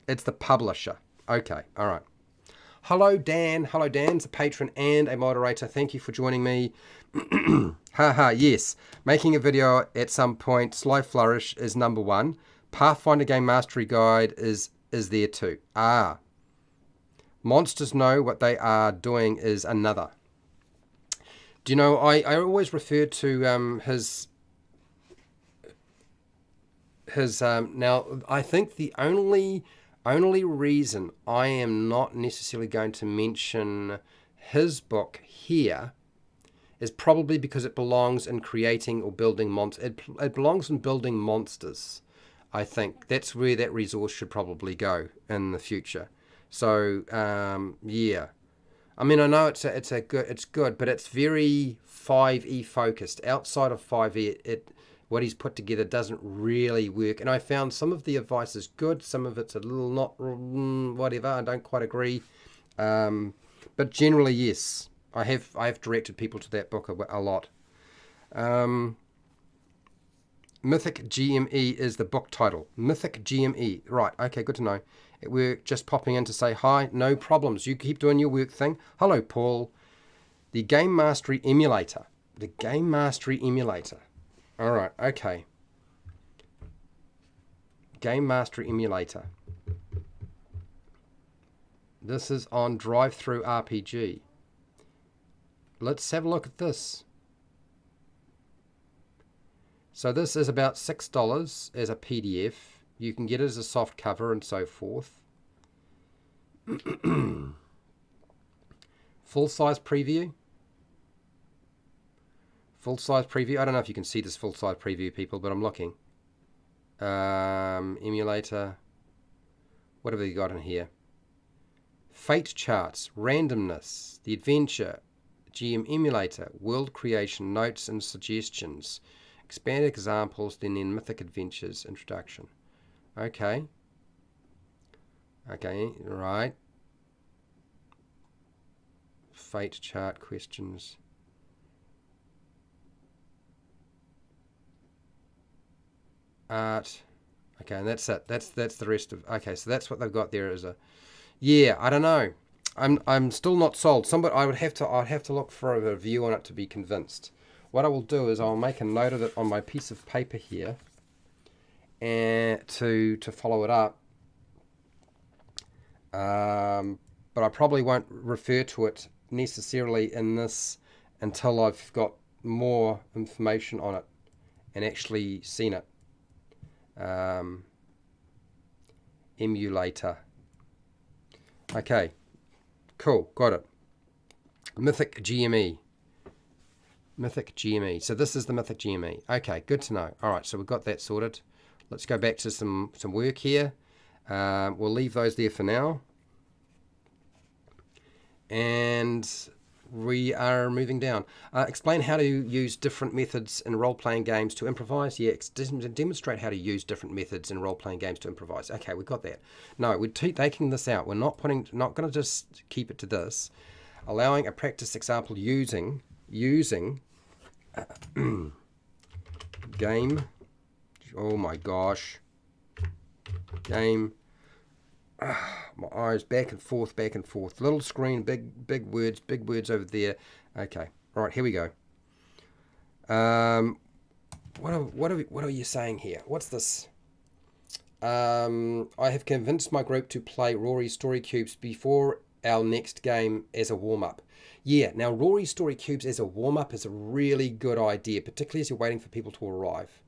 It's the publisher. Okay, all right. Hello, Dan. Hello, Dan's a patron and a moderator. Thank you for joining me. Haha, yes. Making a video at some point. Sly Flourish is number 1. Pathfinder Game Mastery Guide is there too. Monsters Know What They Are Doing is another. Do you know, I always refer to his now, I think the only reason I am not necessarily going to mention his book here is probably because it belongs in creating or building monsters. It belongs in building monsters. I think that's where that resource should probably go in the future. So yeah, I know it's good, but it's very 5e focused. Outside of 5e, what he's put together doesn't really work. And I found some of the advice is good, some of it's a little not whatever. I don't quite agree, but generally yes, I have directed people to that book a lot. Mythic GME is the book title. Mythic GME. Right, okay, good to know. We're just popping in to say hi. No problems. You keep doing your work thing. Hello, Paul. The Game Mastery Emulator. The Game Mastery Emulator. All right, okay. Game Mastery Emulator. This is on Drive-Thru RPG. Let's have a look at this. So this is about $6 as a PDF. You can get it as a soft cover and so forth. Full-size preview. Full-size preview. I don't know if you can see this full-size preview, people, but I'm looking. Emulator. What have we got in here? Fate charts, randomness, the adventure, GM emulator, world creation, notes and suggestions, expanded examples, then in mythic adventures, introduction. Okay. Okay, right. Fate chart questions. Art. Okay, and that's it. That's the rest of. Okay, so that's what they've got there as a. Yeah, I don't know. I'm still not sold. I'd have to look for a review on it to be convinced. What I will do is I'll make a note of it on my piece of paper here, and to follow it up. But I probably won't refer to it necessarily in this until I've got more information on it and actually seen it. Emulator. Okay, cool, got it. Mythic GME. Mythic GME. So this is the Mythic GME. Okay, good to know. All right, so we've got that sorted. Let's go back to some work here. We'll leave those there for now. And we are moving down. Explain how to use different methods in role-playing games to improvise. Yeah, demonstrate how to use different methods in role-playing games to improvise. Okay, we got that. No, we're taking this out. We're not going to just keep it to this. Allowing a practice example using game. Oh my gosh. Game. My eyes back and forth. Little screen, big words over there. Okay, all right, here we go. What are you saying here? What's this? I have convinced my group to play Rory Story Cubes before our next game as a warm-up. Yeah, now Rory Story Cubes as a warm-up is a really good idea, particularly as you're waiting for people to arrive.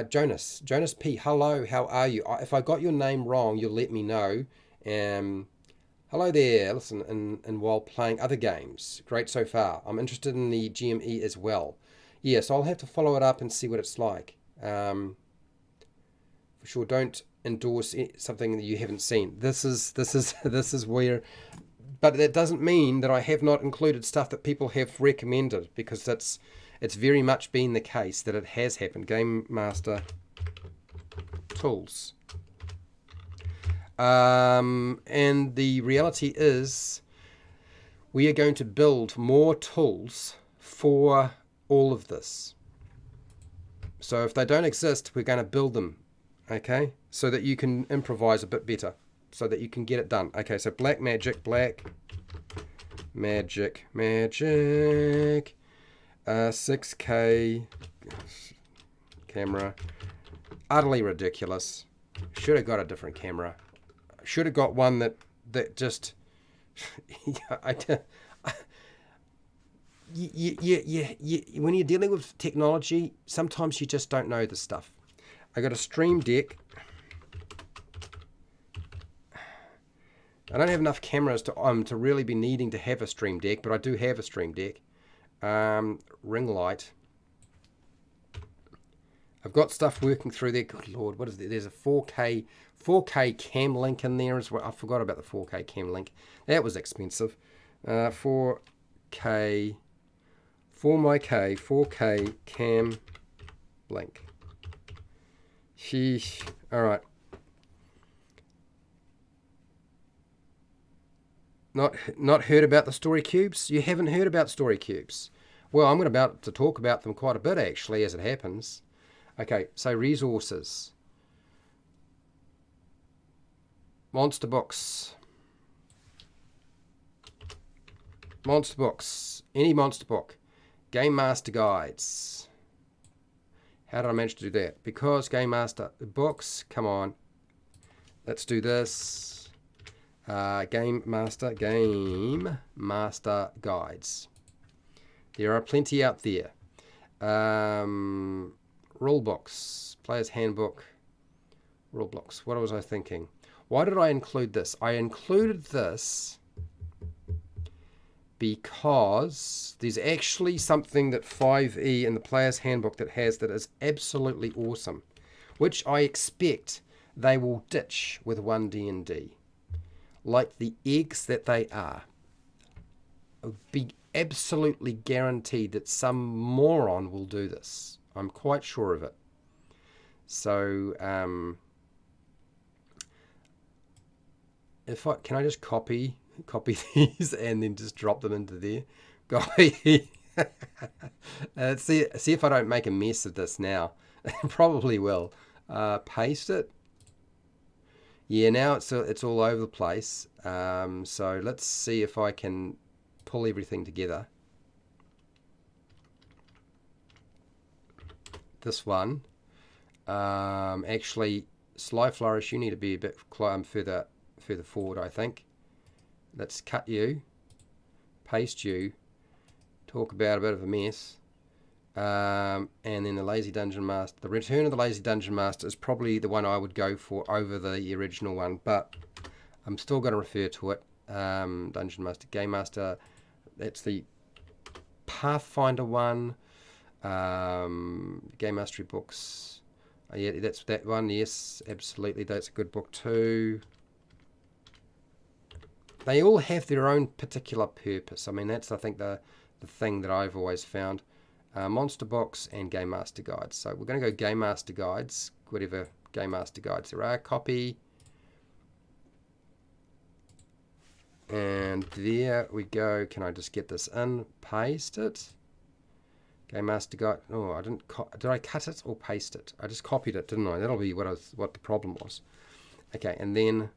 Jonas P, hello, how are you? If I got your name wrong, you'll let me know. Hello there, listen, and while playing other games, great so far. I'm interested in the GME as well. Yes, I'll have to follow it up and see what it's like. For sure, don't endorse something that you haven't seen. This is where, but that doesn't mean that I have not included stuff that people have recommended, because it's very much been the case that it has happened. Game Master tools. And the reality is we are going to build more tools for all of this. So if they don't exist, we're going to build them, okay? So that you can improvise a bit better, so that you can get it done. Okay, so black magic. 6K camera, utterly ridiculous. Should have got a different camera. Should have got one that just when you're dealing with technology, sometimes you just don't know the stuff. I got a Stream Deck. I don't have enough cameras to really be needing to have a Stream Deck, but I do have a Stream Deck. Ring light. I've got stuff working through there. Good Lord, what is there? There's a 4K cam link in there as well. I forgot about the 4K cam link. That was expensive. 4K cam link. Sheesh. All right. Not heard about the story cubes? You haven't heard about story cubes? Well, I'm about to talk about them quite a bit, actually, as it happens. Okay, so resources. Monster books. Monster books. Any monster book. Game Master guides. How did I manage to do that? Because Game Master books, come on. Let's do this. Game Master guides. There are plenty out there. Rule books, player's handbook, rule books. What was I thinking? Why did I include this? I included this because there's actually something that 5e in the player's handbook that is absolutely awesome, which I expect they will ditch with 1D&D. Like the eggs that they are. I'll be absolutely guaranteed that some moron will do this. I'm quite sure of it. So, can I just copy these and then just drop them into there? Copy. See if I don't make a mess of this now. Probably will. Paste it. Yeah, now it's all over the place. So let's see if I can pull everything together. This one. Actually, Sly Flourish, you need to be a bit further forward, I think. Let's cut you, paste you, talk about a bit of a mess. And then the Lazy Dungeon Master. The Return of the Lazy Dungeon Master is probably the one I would go for over the original one, but I'm still going to refer to it. Dungeon Master, Game Master, that's the Pathfinder one. Game Mastery books. Yeah, that's that one. Yes, absolutely. That's a good book too. They all have their own particular purpose. I mean, that's, I think, the thing that I've always found. Monster books and Game Master guides. So we're going to go Game Master guides, whatever Game Master guides there are. Copy. And there we go. Can I just get this in? Paste it. Game Master guide. Oh, I didn't. Did I cut it or paste it? I just copied it, didn't I? That'll be what the problem was. Okay, and then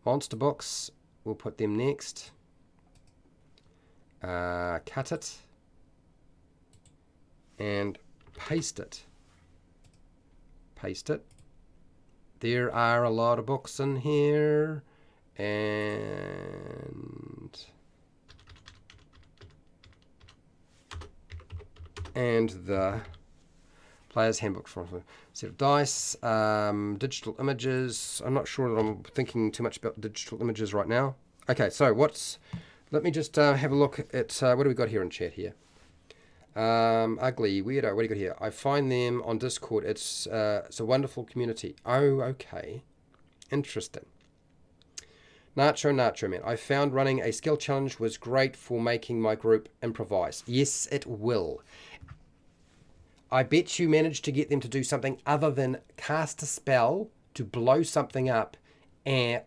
monster books. We'll put them next. Cut it. And paste it. Paste it. There are a lot of books in here. And the player's handbook from a set of dice, digital images. I'm not sure that I'm thinking too much about digital images right now. Okay, so let me just have a look at what do we got here in chat here. Ugly, weirdo, what do you got here? I find them on Discord. It's a wonderful community. Oh, okay. Interesting. Nacho man. I found running a skill challenge was great for making my group improvise. Yes, it will. I bet you managed to get them to do something other than cast a spell to blow something up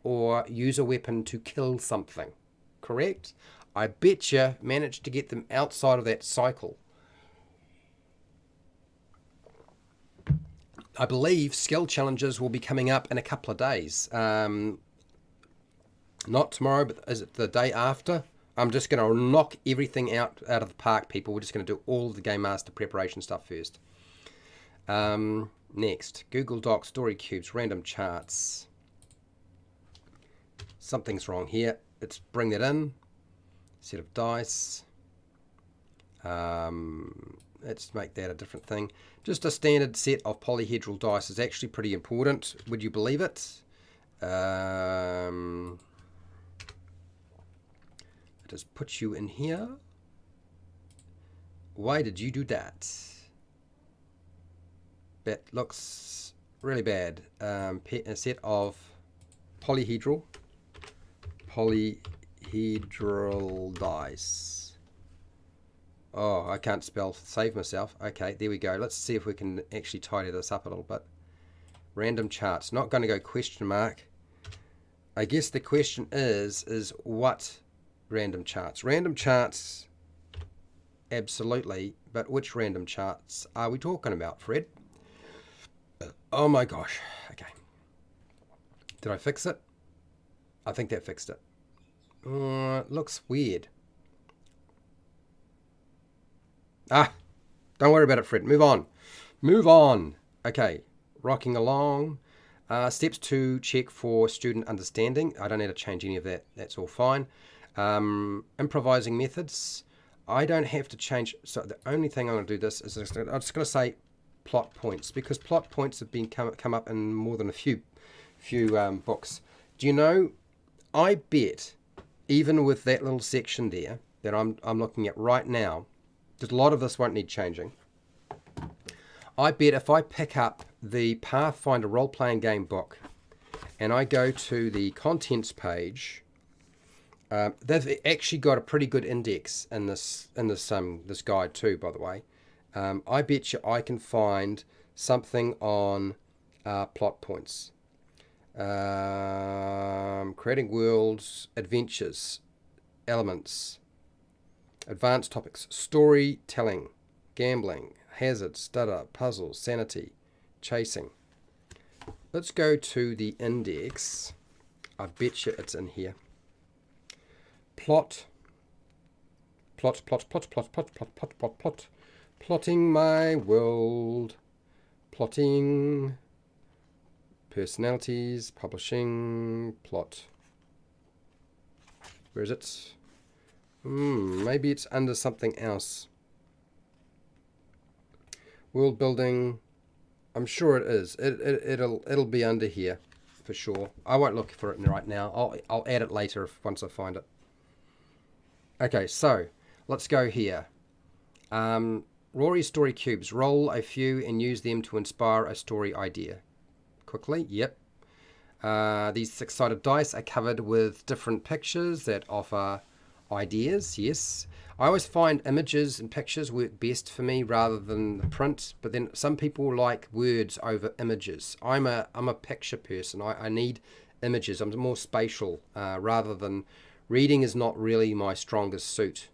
or use a weapon to kill something. Correct? I bet you managed to get them outside of that cycle. I believe skill challenges will be coming up in a couple of days. Not tomorrow, but is it the day after? I'm just going to knock everything out of the park, people. We're just going to do all of the Game Master preparation stuff first. Next, Google Docs, story cubes, random charts. Something's wrong here. Let's bring that in. Set of dice. Let's make that a different thing. Just a standard set of polyhedral dice is actually pretty important. Would you believe it? Just put you in here. Why did you do that? That looks really bad. A set of polyhedral dice. Oh, I can't spell. Save myself. Okay, there we go. Let's see if we can actually tidy this up a little bit. Random charts. Not going to go question mark. I guess the question is what random charts? Random charts, absolutely. But which random charts are we talking about, Fred? Oh my gosh. Okay. Did I fix it? I think that fixed it. It looks weird. Ah, don't worry about it, Fred. Move on. Move on. Okay. Rocking along. Steps to check for student understanding. I don't need to change any of that. That's all fine. Improvising methods. I don't have to change. So the only thing I'm going to do this is I'm just going to say plot points, because plot points have been come up in more than a few books. Do you know? I bet even with that little section there that I'm looking at right now, because a lot of this won't need changing. I bet if I pick up the Pathfinder role-playing game book and I go to the contents page, they've actually got a pretty good index in this guide too, by the way. I bet you I can find something on plot points. Creating worlds, adventures, elements, advanced topics, storytelling, gambling, hazard, stutter, puzzles, sanity, chasing. Let's go to the index. I bet you it's in here. Plot. Plotting my world. Plotting. Personalities, publishing, plot. Where is it? Maybe it's under something else. World building. I'm sure it is. It'll be under here for sure. I won't look for it right now. I'll add it later once I find it. Okay, so let's go here. Rory story cubes. Roll a few and use them to inspire a story idea. Quickly, yep. These six-sided dice are covered with different pictures that offer ideas, yes. I always find images and pictures work best for me rather than the print, but then some people like words over images. I'm a picture person. I need images. I'm more spatial rather than reading is not really my strongest suit.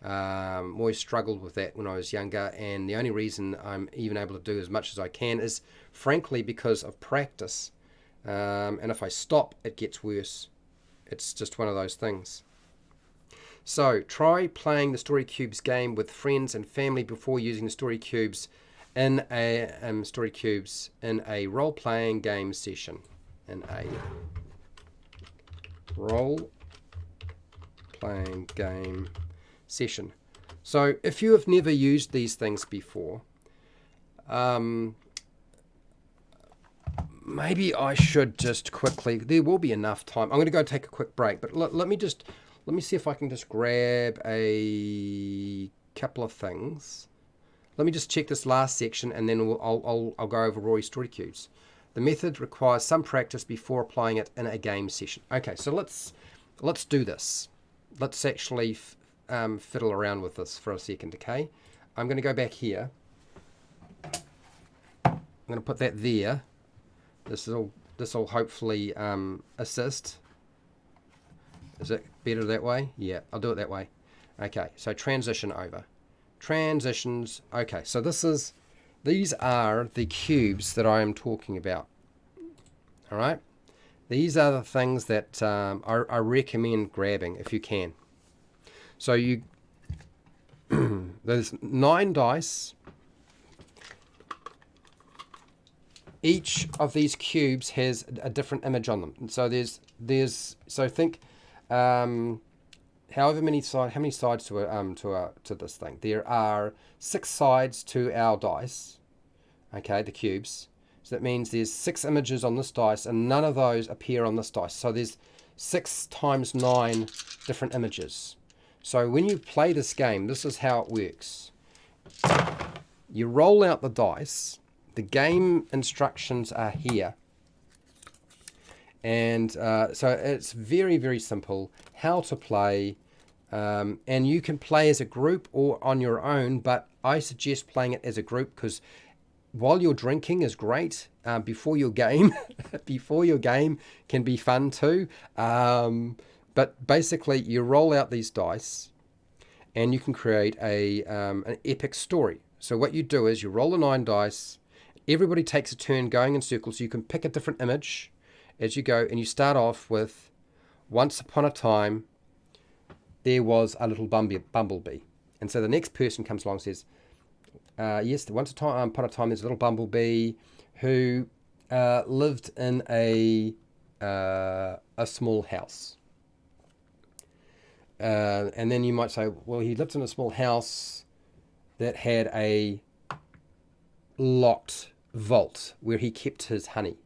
Always struggled with that when I was younger, and the only reason I'm even able to do as much as I can is frankly because of practice. And if I stop, it gets worse. It's just one of those things. So try playing the Story Cubes game with friends and family before using the Story Cubes in a role-playing game session. In a role-playing game session. So if you have never used these things before, maybe I should just quickly, there will be enough time. I'm going to go take a quick break, but let me see if I can just grab a couple of things. Let me just check this last section, and then I'll go over Rory's story cubes. The method requires some practice before applying it in a game session. Okay, so let's do this. Let's actually fiddle around with this for a second, okay? I'm going to go back here. I'm going to put that there. This will hopefully assist. Is it better that way? Yeah, I'll do it that way. Okay, so transition over. Transitions. Okay, so these are the cubes that I am talking about. All right? These are the things that I recommend grabbing if you can. So there's 9 dice. Each of these cubes has a different image on them. And so so think how many sides to this thing. There are 6 sides to our dice. Okay, the cubes. So that means there's 6 images on this dice, and none of those appear on this dice. So there's 6 times 9 different images. So when you play this game, this is how it works. You roll out the dice. The game instructions are here. And so it's very, very simple how to play. And you can play as a group or on your own, but I suggest playing it as a group because while you're drinking is great. Before your game, can be fun too. But basically, you roll out these dice, and you can create an epic story. So what you do is you roll the 9 dice. everybody takes a turn going in circles. So you can pick a different image as you go, and you start off with, once upon a time, there was a little bumblebee. And so the next person comes along and says, yes, once upon a time, there's a little bumblebee who lived in a small house. And then you might say, well, he lived in a small house that had a locked vault where he kept his honey.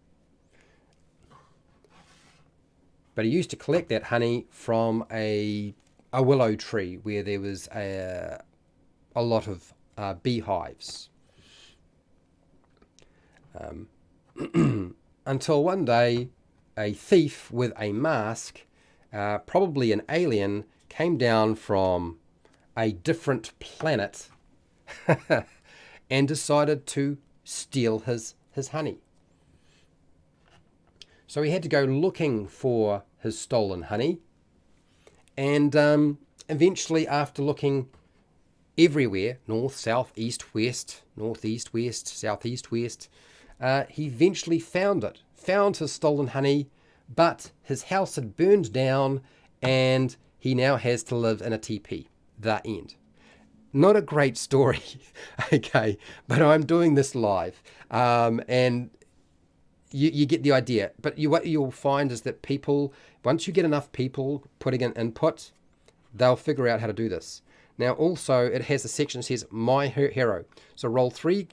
But he used to collect that honey from a willow tree where there was a lot of beehives. Until one day, a thief with a mask, probably an alien, came down from a different planet and decided to steal his honey. So he had to go looking for his stolen honey, and eventually, after looking everywhere, north, south, east, west, northeast, west, southeast, west, he eventually found his stolen honey, but his house had burned down and he now has to live in a teepee. The end. Not a great story, okay, but I'm doing this live, and you get the idea. But what you'll find is that people, once you get enough people putting in input, they'll figure out how to do this. Now, also, it has a section that says My Hero. So roll 3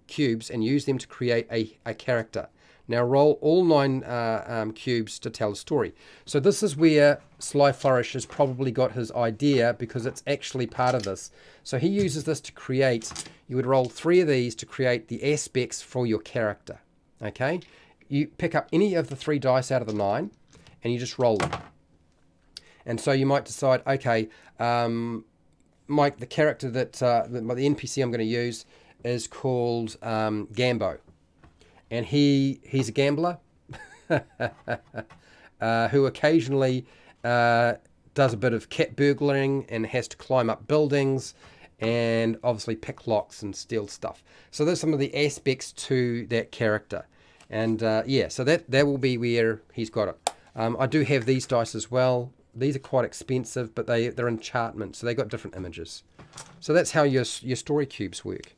cubes and use them to create a character. Now roll all 9 cubes to tell a story. So this is where Sly Flourish has probably got his idea, because it's actually part of this. So he uses this to create, you would roll 3 of these to create the aspects for your character. Okay? You pick up any of the 3 dice out of the 9 and you just roll them. And so you might decide, okay, Mike, the character that the NPC I'm going to use is called Gambo. And he's a gambler who occasionally does a bit of cat burglaring and has to climb up buildings and obviously pick locks and steal stuff. So there's some of the aspects to that character. And yeah, so that will be where he's got it. I do have these dice as well. These are quite expensive, but they're enchantment, so they got different images. So that's how your story cubes work.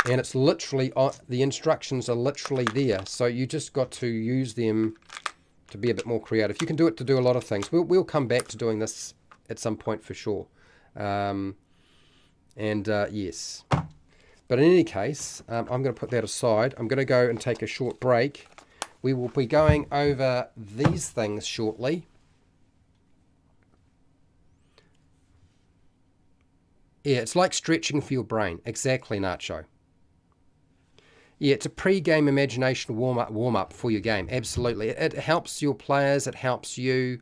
And it's literally, the instructions are literally there. So you just got to use them to be a bit more creative. You can do it to do a lot of things. We'll come back to doing this at some point for sure. Yes. But in any case, I'm going to put that aside. I'm going to go and take a short break. We will be going over these things shortly. Yeah, it's like stretching for your brain. Exactly, Nacho. Yeah, it's a pre-game imagination warm-up for your game. Absolutely. It helps your players. It helps you.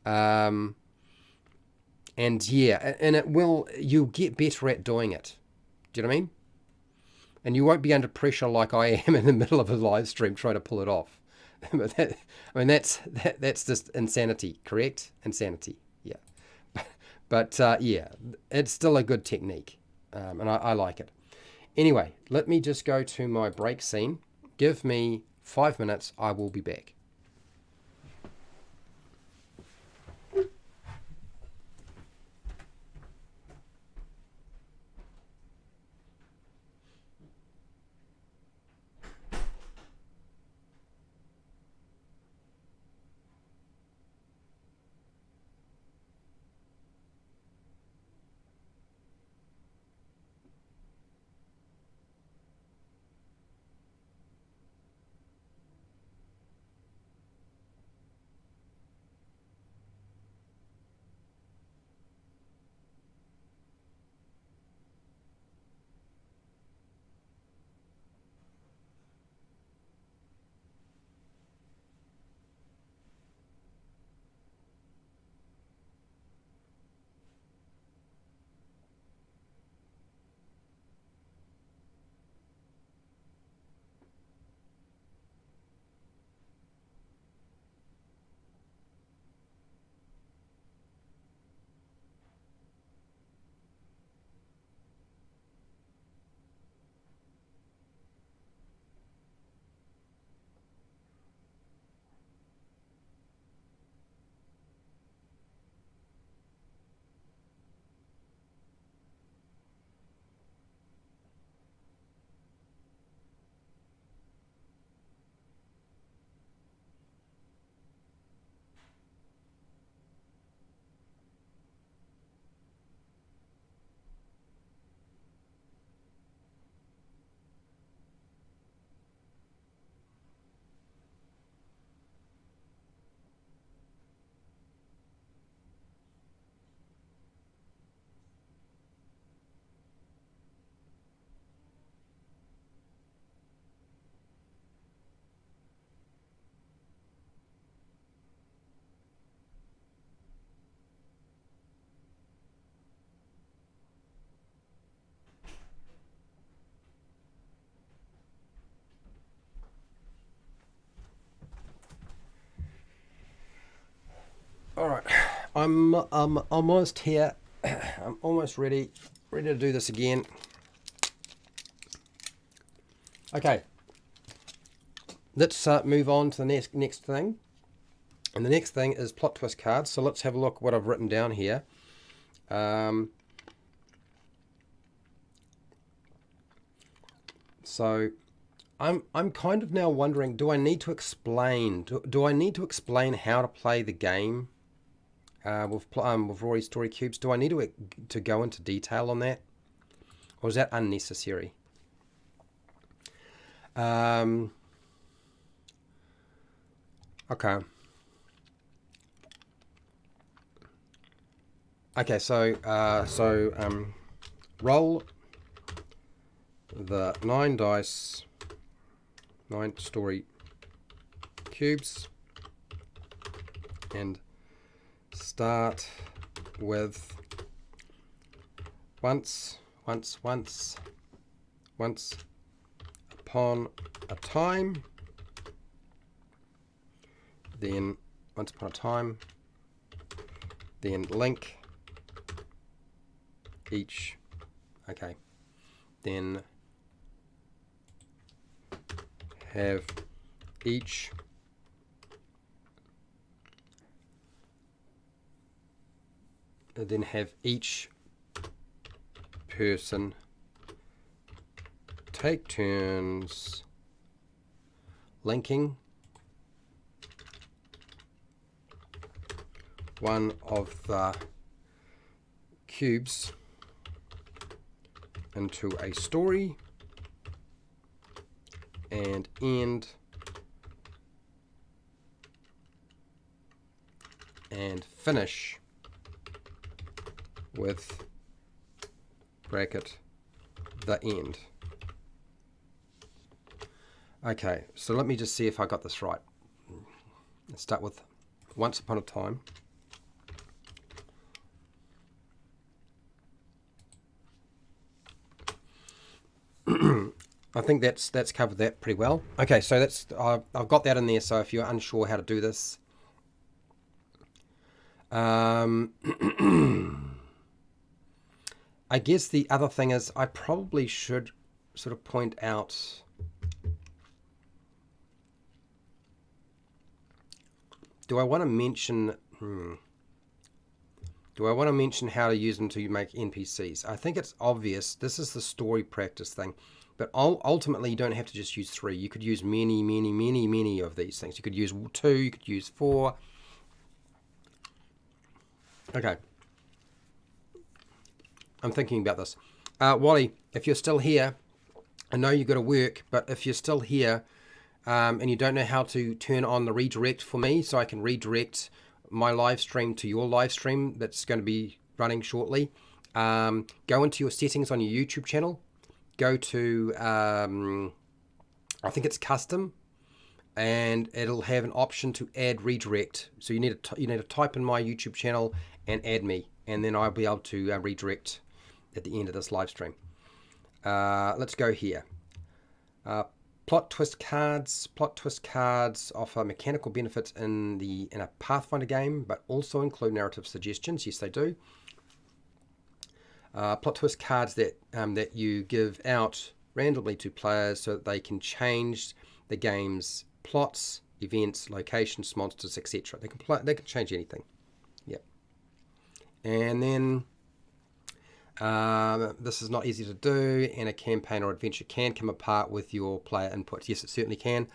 And yeah, and you'll get better at doing it. Do you know what I mean? And you won't be under pressure like I am in the middle of a live stream trying to pull it off. That's just insanity, correct? Insanity, yeah. But yeah, it's still a good technique, and I like it. Anyway, let me just go to my break scene. Give me 5 minutes. I will be back. I'm almost here. I'm almost ready to do this again. Okay, let's move on to the next thing. And the next thing is plot twist cards. So let's have a look what I've written down here. So I'm kind of now wondering, do I need to explain? Do I need to explain how to play the game with Rory Story Cubes? Do I need to go into detail on that, or is that unnecessary? Okay. Okay, so roll the 9 dice, 9 story cubes, and start with once upon a time, then once upon a time, then link each, okay, then have each person take turns linking one of the cubes into a story and end and finish with bracket the end. Okay, so let me just see if I got this right. Let's start with once upon a time. I think that's covered that pretty well. Okay, so that's I've got that in there. So if you're unsure how to do this, I guess the other thing is I probably should sort of point out. Do I want to mention? Do I want to mention how to use them to make NPCs? I think it's obvious. This is the story practice thing. But ultimately, you don't have to just use 3. You could use many of these things. You could use 2. You could use 4. Okay. I'm thinking about this. Wally, if you're still here, I know you've got to work, but if you're still here and you don't know how to turn on the redirect for me so I can redirect my live stream to your live stream that's going to be running shortly, go into your settings on your YouTube channel. Go to, I think it's custom, and it'll have an option to add redirect. So you need to type in my YouTube channel and add me, and then I'll be able to redirect at the end of this live stream. Let's go here. Plot twist cards. Plot twist cards offer mechanical benefits in a Pathfinder game, but also include narrative suggestions. Yes, they do. Plot twist cards that you give out randomly to players so that they can change the game's plots, events, locations, monsters, etc. They can change anything. Yep. And then this is not easy to do, and a campaign or adventure can come apart with your player inputs. Yes, it certainly can.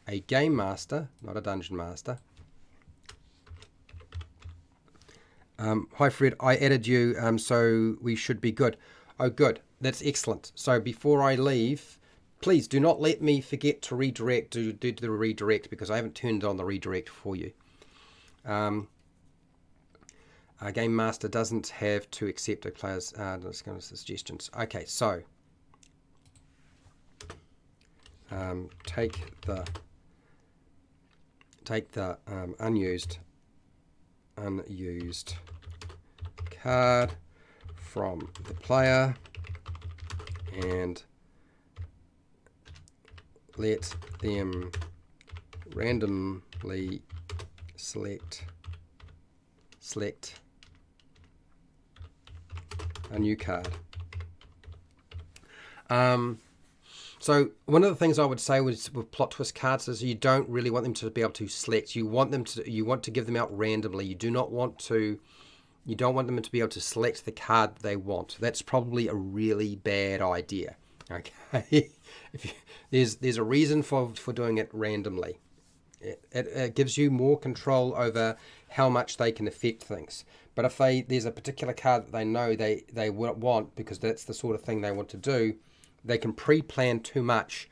A game master, not a dungeon master. Hi Fred, I added you, so we should be good. Oh good, that's excellent. So before I leave, please do not let me forget to redirect, do the redirect, because I haven't turned on the redirect for you. A game master doesn't have to accept a player's suggestions. Okay, so take the unused card from the player and let them randomly select select a new card. So one of the things I would say with plot twist cards is you don't really want them to be able to select. You want to give them out randomly. You don't want them to be able to select the card they want. That's probably a really bad idea. Okay, there's a reason for doing it randomly. It gives you more control over how much they can affect things. But if there's a particular card that they know they want, because that's the sort of thing they want to do, they can pre-plan too much.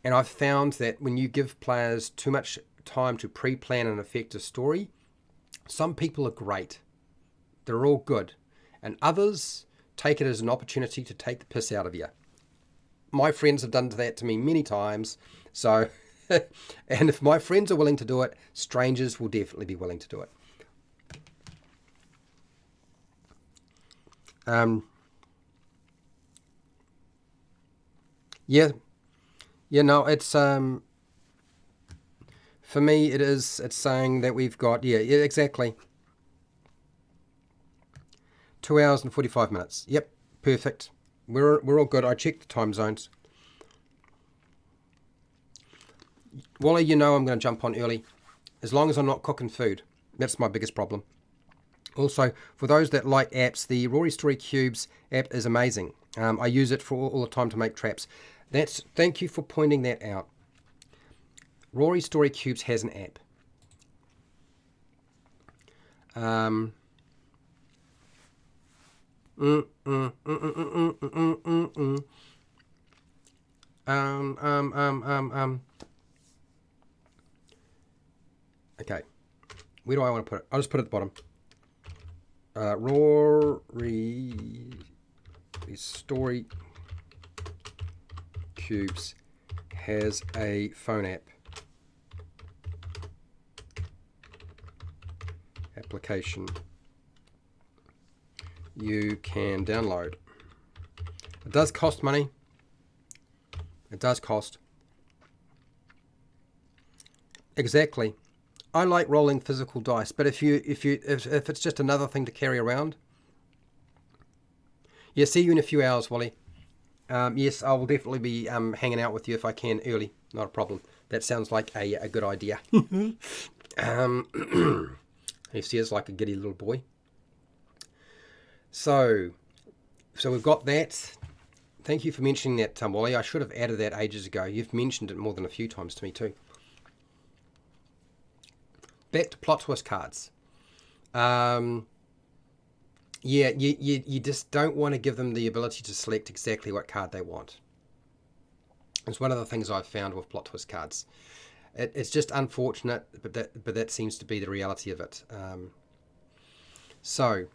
And I've found that when you give players too much time to pre-plan and affect a story, some people are great. They're all good. And others take it as an opportunity to take the piss out of you. My friends have done that to me many times. So, and if my friends are willing to do it, strangers will definitely be willing to do it. No, it's for me it's saying that we've got exactly 2 hours and 45 minutes. Yep, perfect. We're all good. I checked the time zones. Wally, I'm going to jump on early, as long as I'm not cooking food. That's my biggest problem. Also, for those that like apps, the Rory Story Cubes app is amazing. I use it for all the time to make traps. Thank you for pointing that out. Rory Story Cubes has an app. Okay. Where do I want to put it? I'll just put it at the bottom. Rory Story Cubes has a phone application you can download. It does cost money. It does cost. Exactly. I like rolling physical dice, but if it's just another thing to carry around. Yeah, see you in a few hours, Wally. Yes, I will definitely be hanging out with you if I can early. Not a problem. That sounds like a good idea. He says like a giddy little boy. So we've got that. Thank you for mentioning that, Wally. I should have added that ages ago. You've mentioned it more than a few times to me too. Back to plot twist cards. You just don't want to give them the ability to select exactly what card they want. It's one of the things I've found with plot twist cards. It's just unfortunate, but that seems to be the reality of it. So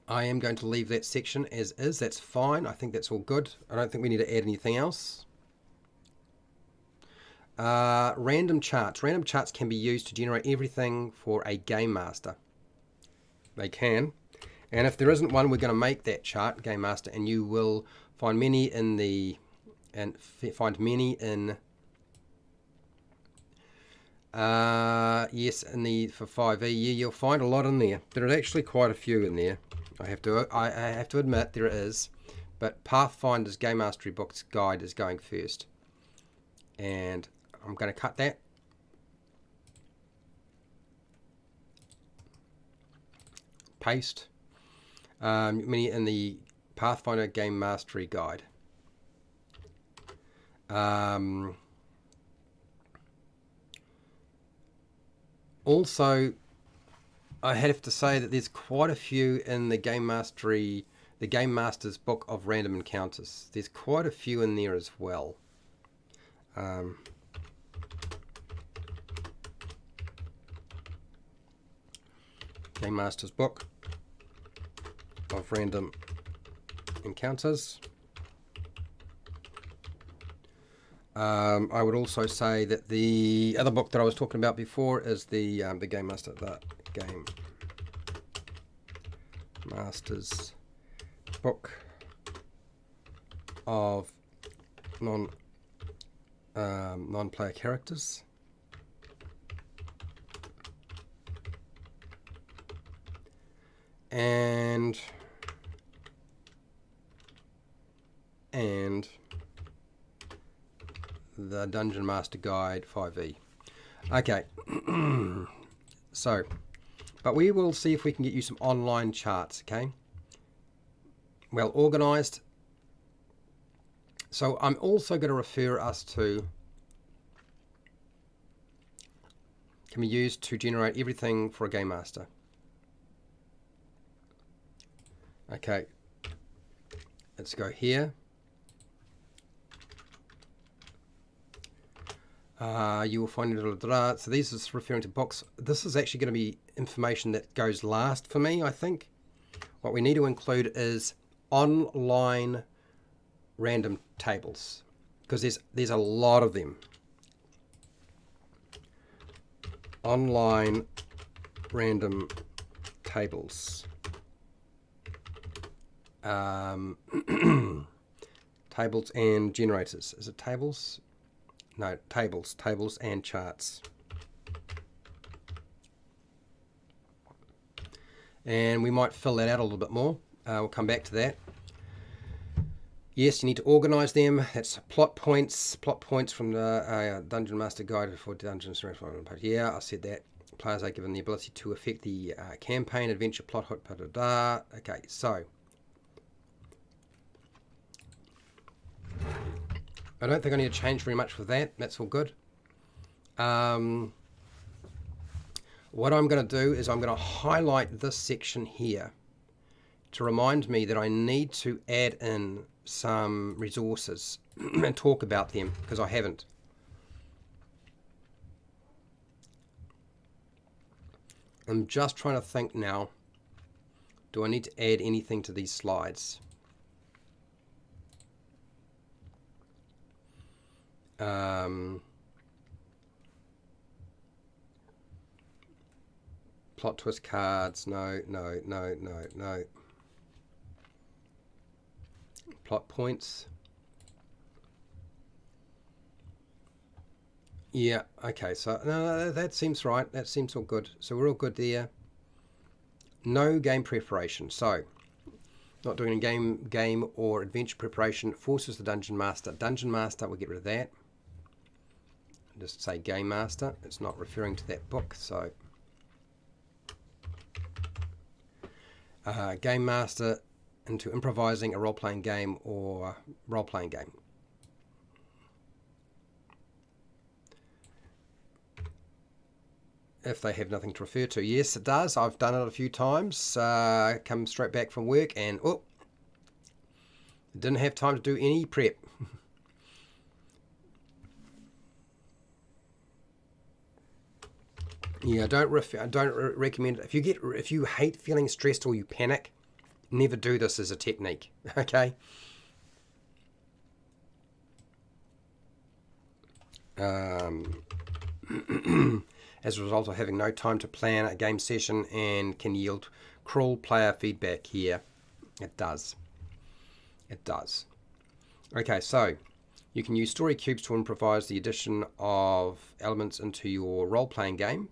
I am going to leave that section as is. That's fine. I think that's all good. I don't think we need to add anything else. Random charts. Random charts can be used to generate everything for a game master. They can. And if there isn't one, we're going to make that chart, Game Master, and you will find many in for 5e. Yeah, you'll find a lot in there. There are actually quite a few in there. I have to admit there is, but Pathfinder's Game Mastery Book's guide is going first, and I'm going to cut that. Paste. Many in the Pathfinder Game Mastery Guide. Also, I have to say that there's quite a few in the Game Master's Book of Random Encounters. There's quite a few in there as well. Game Master's Book of Random Encounters. I would also say that the other book that I was talking about before is the Game Master's Book of non-player characters. and the Dungeon Master Guide 5e. Okay, so, but we will see if we can get you some online charts, okay? Well organized. So I'm also going to refer us to, can be used to generate everything for a game master. Okay, let's go here. You will find it. So these is referring to books. This is actually going to be information that goes last for me, I think. What we need to include is online random tables, because there's a lot of them. Online random tables. Tables and generators. Is it tables? No, tables and charts. And we might fill that out a little bit more. We'll come back to that. Yes, you need to organize them. That's plot points from the Dungeon Master Guide for Dungeons. Yeah, I said that. Players are given the ability to affect the campaign, adventure, plot, hook, da. Okay, so I don't think I need to change very much with that. That's all good. What I'm going to do is I'm going to highlight this section here to remind me that I need to add in some resources and talk about them, because I haven't. I'm just trying to think now, do I need to add anything to these slides? Plot twist cards, no. Plot points. Yeah, okay, so no, that seems right. That seems all good. So we're all good there. No game preparation. So not doing a game or adventure preparation forces the Dungeon Master. Dungeon Master, we'll get rid of that. Just say Game Master. It's not referring to that book, so Game Master into improvising a role-playing game or role-playing game. If they have nothing to refer to. Yes, it does. I've done it a few times. Come straight back from work and didn't have time to do any prep. Yeah, don't recommend it. If you hate feeling stressed or you panic, never do this as a technique. Okay. As a result of having no time to plan a game session and can yield cruel player feedback here. It does. It does. Okay, so you can use story cubes to improvise the addition of elements into your role-playing game.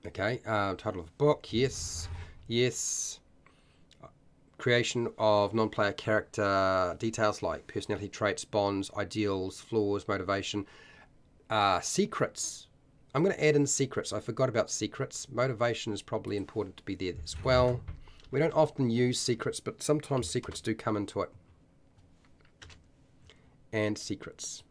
Okay, title of book, yes. Creation of non-player character details like personality traits, bonds, ideals, flaws, motivation. Secrets. I'm going to add in secrets. I forgot about secrets. Motivation is probably important to be there as well. We don't often use secrets, but sometimes secrets do come into it. And secrets.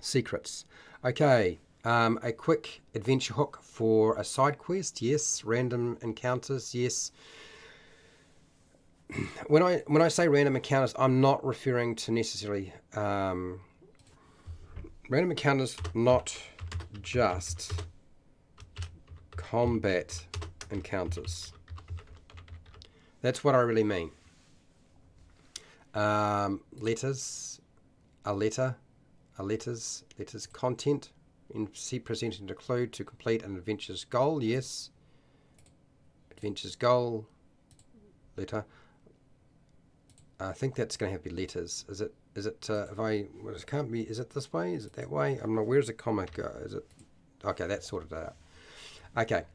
Secrets. Okay, a quick adventure hook for a side quest. Yes. Random encounters. Yes. When I say random encounters, I'm not referring to necessarily random encounters, not just combat encounters. That's what I really mean. Letters, a letter. Letters content in presented to include to complete an adventure's goal. Yes. adventures goal, letter. I think that's going to have to be letters. Is it? If I, well, it can't be. Is it this way? Is it that way? I'm not. Where's the comma go? Is it? Okay, that's sorted out. Okay.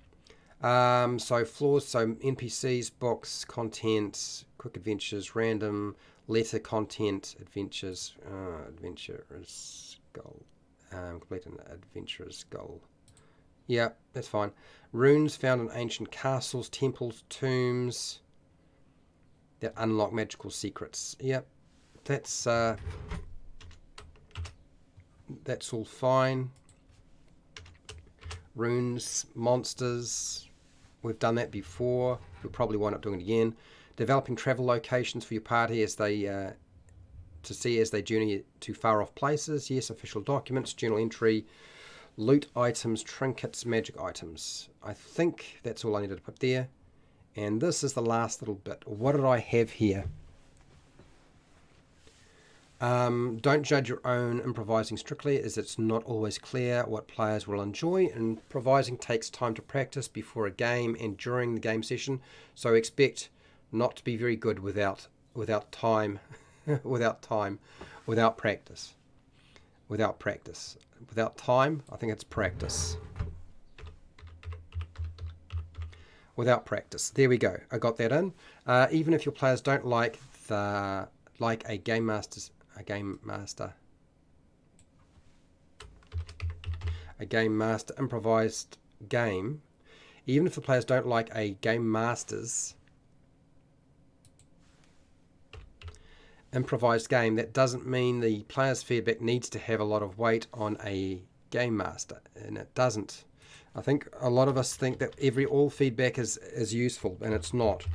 So floors. So NPCs, books, content, quick adventures, random, letter, content, adventures, adventurers goal. Complete an adventurer's goal. Yeah, that's fine. Runes found in ancient castles, temples, tombs that unlock magical secrets. Yep, that's all fine. Runes, monsters, we've done that before. We'll probably wind up doing it again. Developing travel locations for your party as they to see as they journey to far off places. Yes, official documents, journal entry, loot items, trinkets, magic items. I think that's all I needed to put there. And this is the last little bit. What did I have here? Don't judge your own improvising strictly, as it's not always clear what players will enjoy. Improvising takes time to practice before a game and during the game session, so expect not to be very good without time, without practice. Without time, I think it's practice. Without practice. There we go. I got that in. Even if your players don't like a game master improvised game, even if the players don't like a game master's improvised game, that doesn't mean the player's feedback needs to have a lot of weight on a game master, and it doesn't. I think a lot of us think that all feedback is useful, and it's not,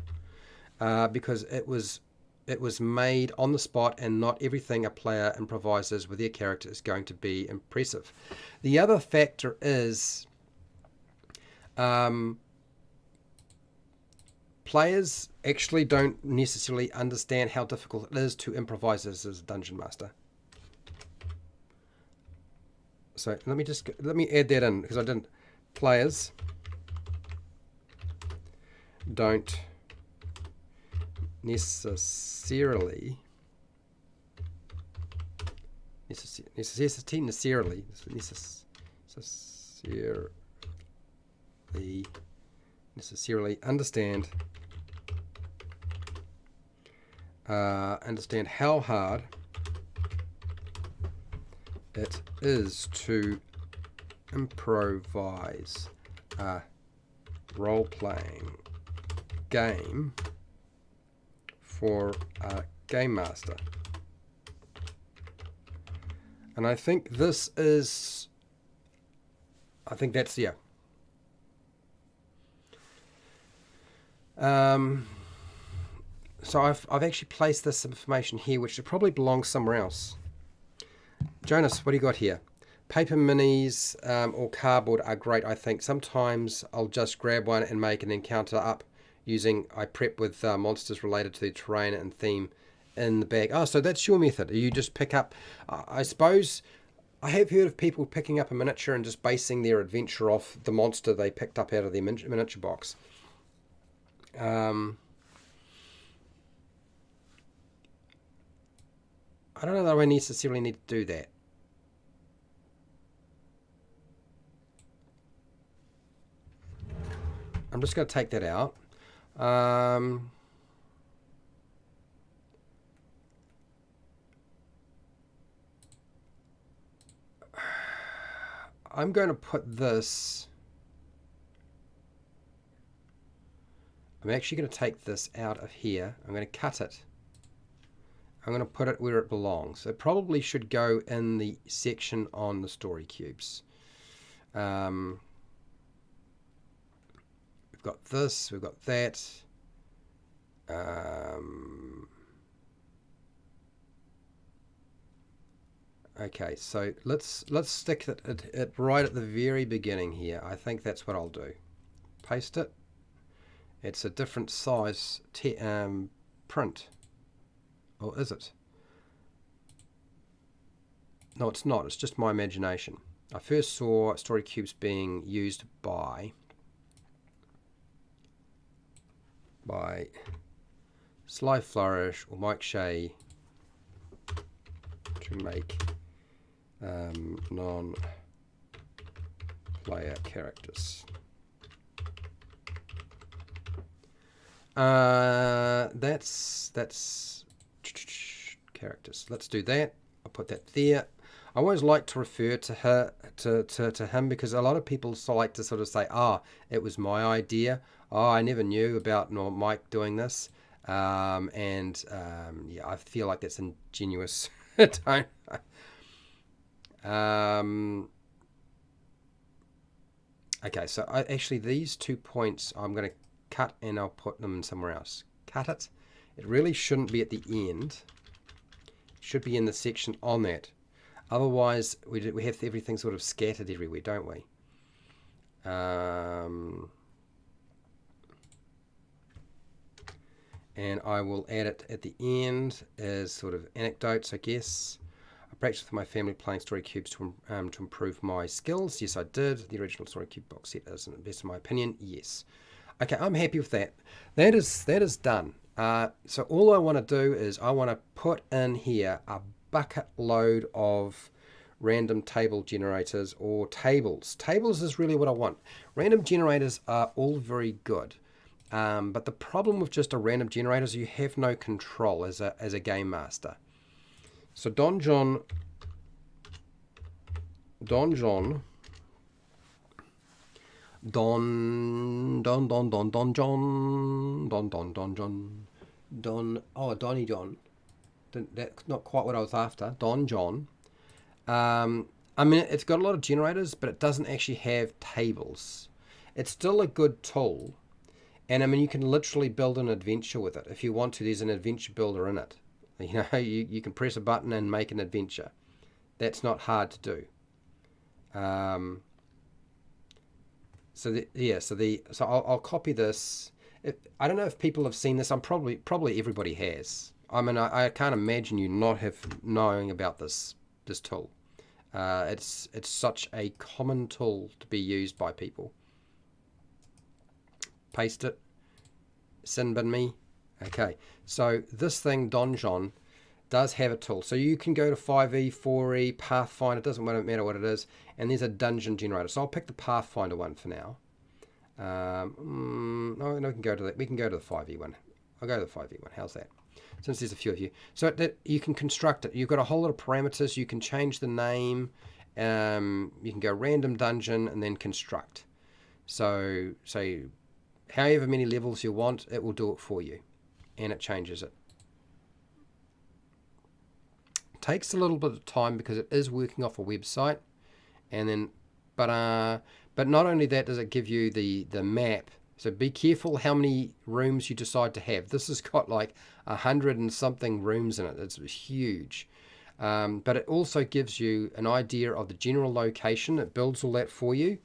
because it was made on the spot, and not everything a player improvises with their character is going to be impressive. The other factor is players actually don't necessarily understand how difficult it is to improvise as a dungeon master. So let me add that in, because I didn't. Players don't necessarily understand how hard it is to improvise a role-playing game for a game master. And I think that's yeah. So I've actually placed this information here, which probably belongs somewhere else. Jonas, what do you got here? Paper minis or cardboard are great, I think. Sometimes I'll just grab one and make an encounter up I prep with monsters related to the terrain and theme in the bag. Oh, so that's your method. You just pick up, I suppose, I have heard of people picking up a miniature and just basing their adventure off the monster they picked up out of their miniature box. I don't know that I necessarily need to do that. I'm just going to take that out. I'm going to put this. I'm actually going to take this out of here. I'm going to cut it. I'm going to put it where it belongs. It probably should go in the section on the story cubes. We've got this, we've got that. Okay, so let's stick it right at the very beginning here. I think that's what I'll do. Paste it. It's a different size print. Or is it? No, it's not. It's just my imagination. I first saw story cubes being used by by Sly Flourish or Mike Shea to make non-player characters. That's characters. Let's do that. I'll put that there. I always like to refer to her to him because a lot of people like to sort of say, it was my idea. I never knew about Mike doing this. Yeah, I feel like that's ingenuous. Don't okay, so actually these 2 points I'm going to cut and I'll put them somewhere else. Cut it. It really shouldn't be at the end. It should be in the section on that. Otherwise, we have everything sort of scattered everywhere, don't we? And I will add it at the end as sort of anecdotes, I guess. I practiced with my family playing Story Cubes to improve my skills. Yes, I did. The original Story Cube box set is the best in my opinion. Yes. Okay, I'm happy with that. That is done. So all I want to do is I want to put in here a bucket load of random table generators or tables. Tables is really what I want. Random generators are all very good. But the problem with just a random generator is you have no control as a game master. So Don John Donny John. That's not quite what I was after. Don John. I mean, it's got a lot of generators, but it doesn't actually have tables. It's still a good tool. And I mean, you can literally build an adventure with it. If you want to, there's an adventure builder in it. You know, you can press a button and make an adventure. That's not hard to do. So I'll copy this. I don't know if people have seen this. Probably everybody has. I mean, I can't imagine you not knowing about this tool. It's such a common tool to be used by people. Paste it. Sin bin me. Okay. So this thing, Donjon, does have a tool. So you can go to 5e, 4e, Pathfinder. It doesn't matter what it is. And there's a dungeon generator. So I'll pick the Pathfinder one for now. No, we can go to the 5e one. I'll go to the 5e one. How's that? Since there's a few of you. So you can construct it. You've got a whole lot of parameters. You can change the name. You can go random dungeon and then construct. So however many levels you want, it will do it for you. And it changes it. Takes a little bit of time because it is working off a website. And then, but not only that does it give you the map. So be careful how many rooms you decide to have. This has got like 100 and something rooms in it. It's huge. But it also gives you an idea of the general location. It builds all that for you.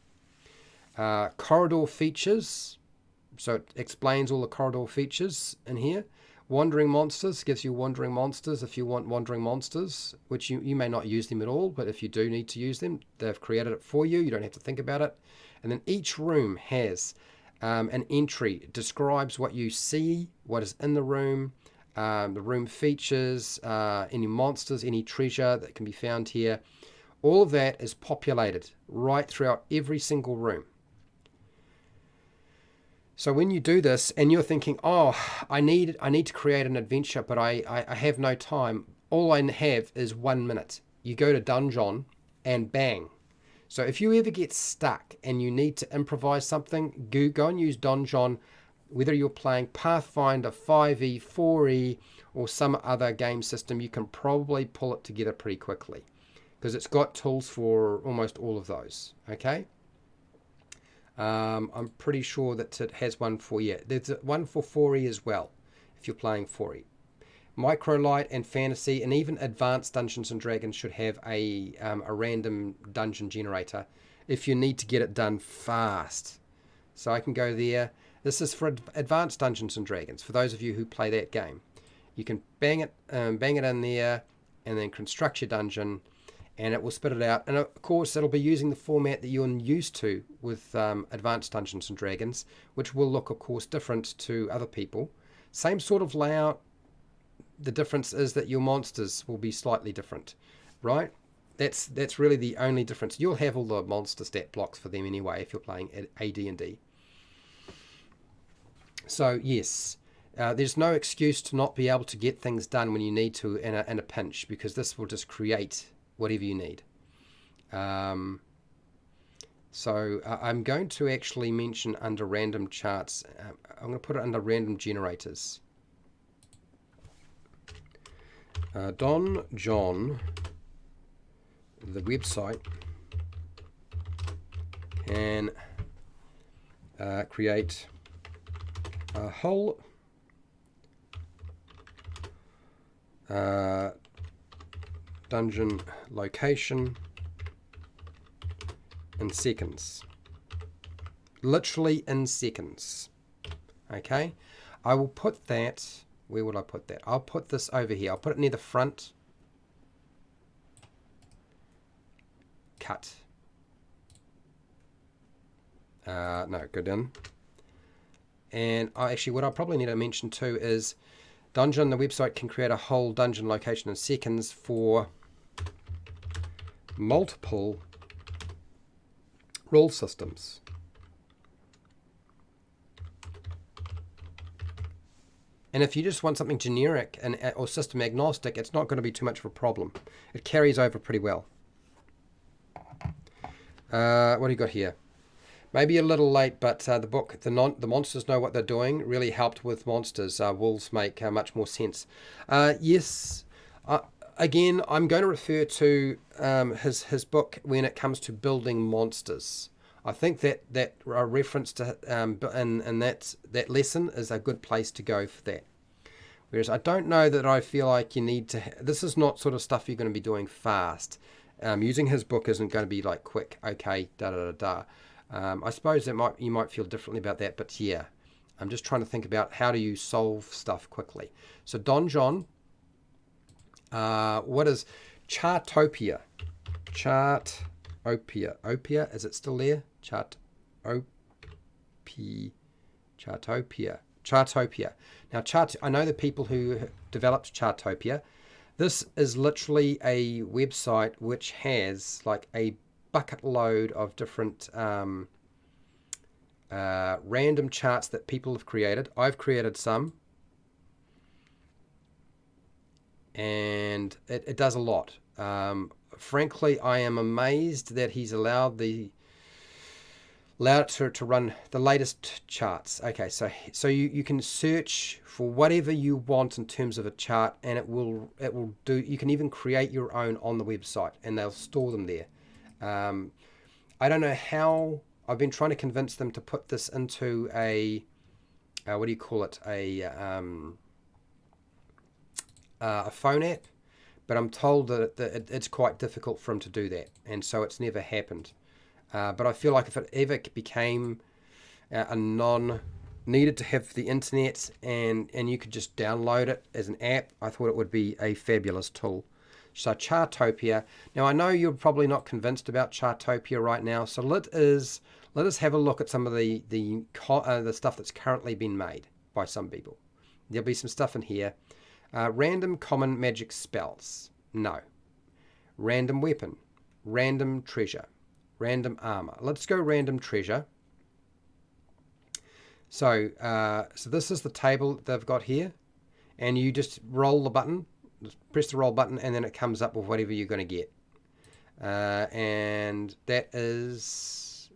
Corridor features. So it explains all the corridor features in here. Wandering monsters gives you wandering monsters if you want wandering monsters, which you may not use them at all, but if you do need to use them, they've created it for you. You don't have to think about it. And then each room has an entry. It describes what you see, what is in the room features, any monsters, any treasure that can be found here. All of that is populated right throughout every single room. So when you do this and you're thinking, I need to create an adventure, but I have no time. All I have is 1 minute. You go to Dungeon and bang. So if you ever get stuck and you need to improvise something, go and use Dungeon, whether you're playing Pathfinder, 5e, 4e, or some other game system, you can probably pull it together pretty quickly because it's got tools for almost all of those. Okay. I'm pretty sure that it has one for, there's one for 4e as well, if you're playing 4e. Microlight and Fantasy and even Advanced Dungeons & Dragons should have a random dungeon generator if you need to get it done fast. So I can go there. This is for Advanced Dungeons & Dragons, for those of you who play that game. You can bang it in there and then construct your dungeon. and it will spit it out. And of course, it'll be using the format that you're used to with Advanced Dungeons and Dragons, which will look, of course, different to other people. Same sort of layout. The difference is that your monsters will be slightly different, right? That's really the only difference. You'll have all the monster stat blocks for them anyway if you're playing AD&D. So yes, there's no excuse to not be able to get things done when you need to in a pinch, because this will just create whatever you need. So I'm going to actually mention under random charts, I'm going to put it under random generators. Don John, the website, can create a whole dungeon location in seconds. Literally in seconds. Okay, I will put that, where would I put that? I'll put this over here. I'll put it near the front. Cut. No, go down. And actually, what I probably need to mention too is Dungeon, the website, can create a whole dungeon location in seconds for multiple rule systems. And if you just want something generic or system agnostic, it's not going to be too much of a problem. It carries over pretty well. What do you got here? Maybe a little late, but the book, the Monsters Know What They're Doing, really helped with monsters. Wolves make much more sense. Yes, again, I'm going to refer to his book when it comes to building monsters. I think that reference to and that lesson is a good place to go for that. Whereas I don't know that I feel like you need to. This is not sort of stuff you're going to be doing fast. Using his book isn't going to be like quick. Okay, da da da da. I suppose you might feel differently about that, but yeah, I'm just trying to think about how do you solve stuff quickly. So Don John, what is Chartopia? Opia, is it still there? Chartopia. Now, I know the people who developed Chartopia. This is literally a website which has like a bucket load of different random charts that people have created. I've created some, and it does a lot. Frankly, I am amazed that he's allowed it to run the latest charts. Okay, so you can search for whatever you want in terms of a chart, and it will do. You can even create your own on the website, and they'll store them there. I don't know how. I've been trying to convince them to put this into a what do you call it? A phone app, but I'm told that it's quite difficult for them to do that, and so it's never happened. But I feel like if it ever became needed to have the internet and you could just download it as an app, I thought it would be a fabulous tool. So Chartopia. Now I know you're probably not convinced about Chartopia right now, so let us have a look at some of the stuff that's currently been made by some people. There'll be some stuff in here. Random common magic spells. No. Random weapon. Random treasure. Random armor. Let's go random treasure. So this is the table they've got here, and you just roll the button, press the roll button, and then it comes up with whatever you're going to get. And that is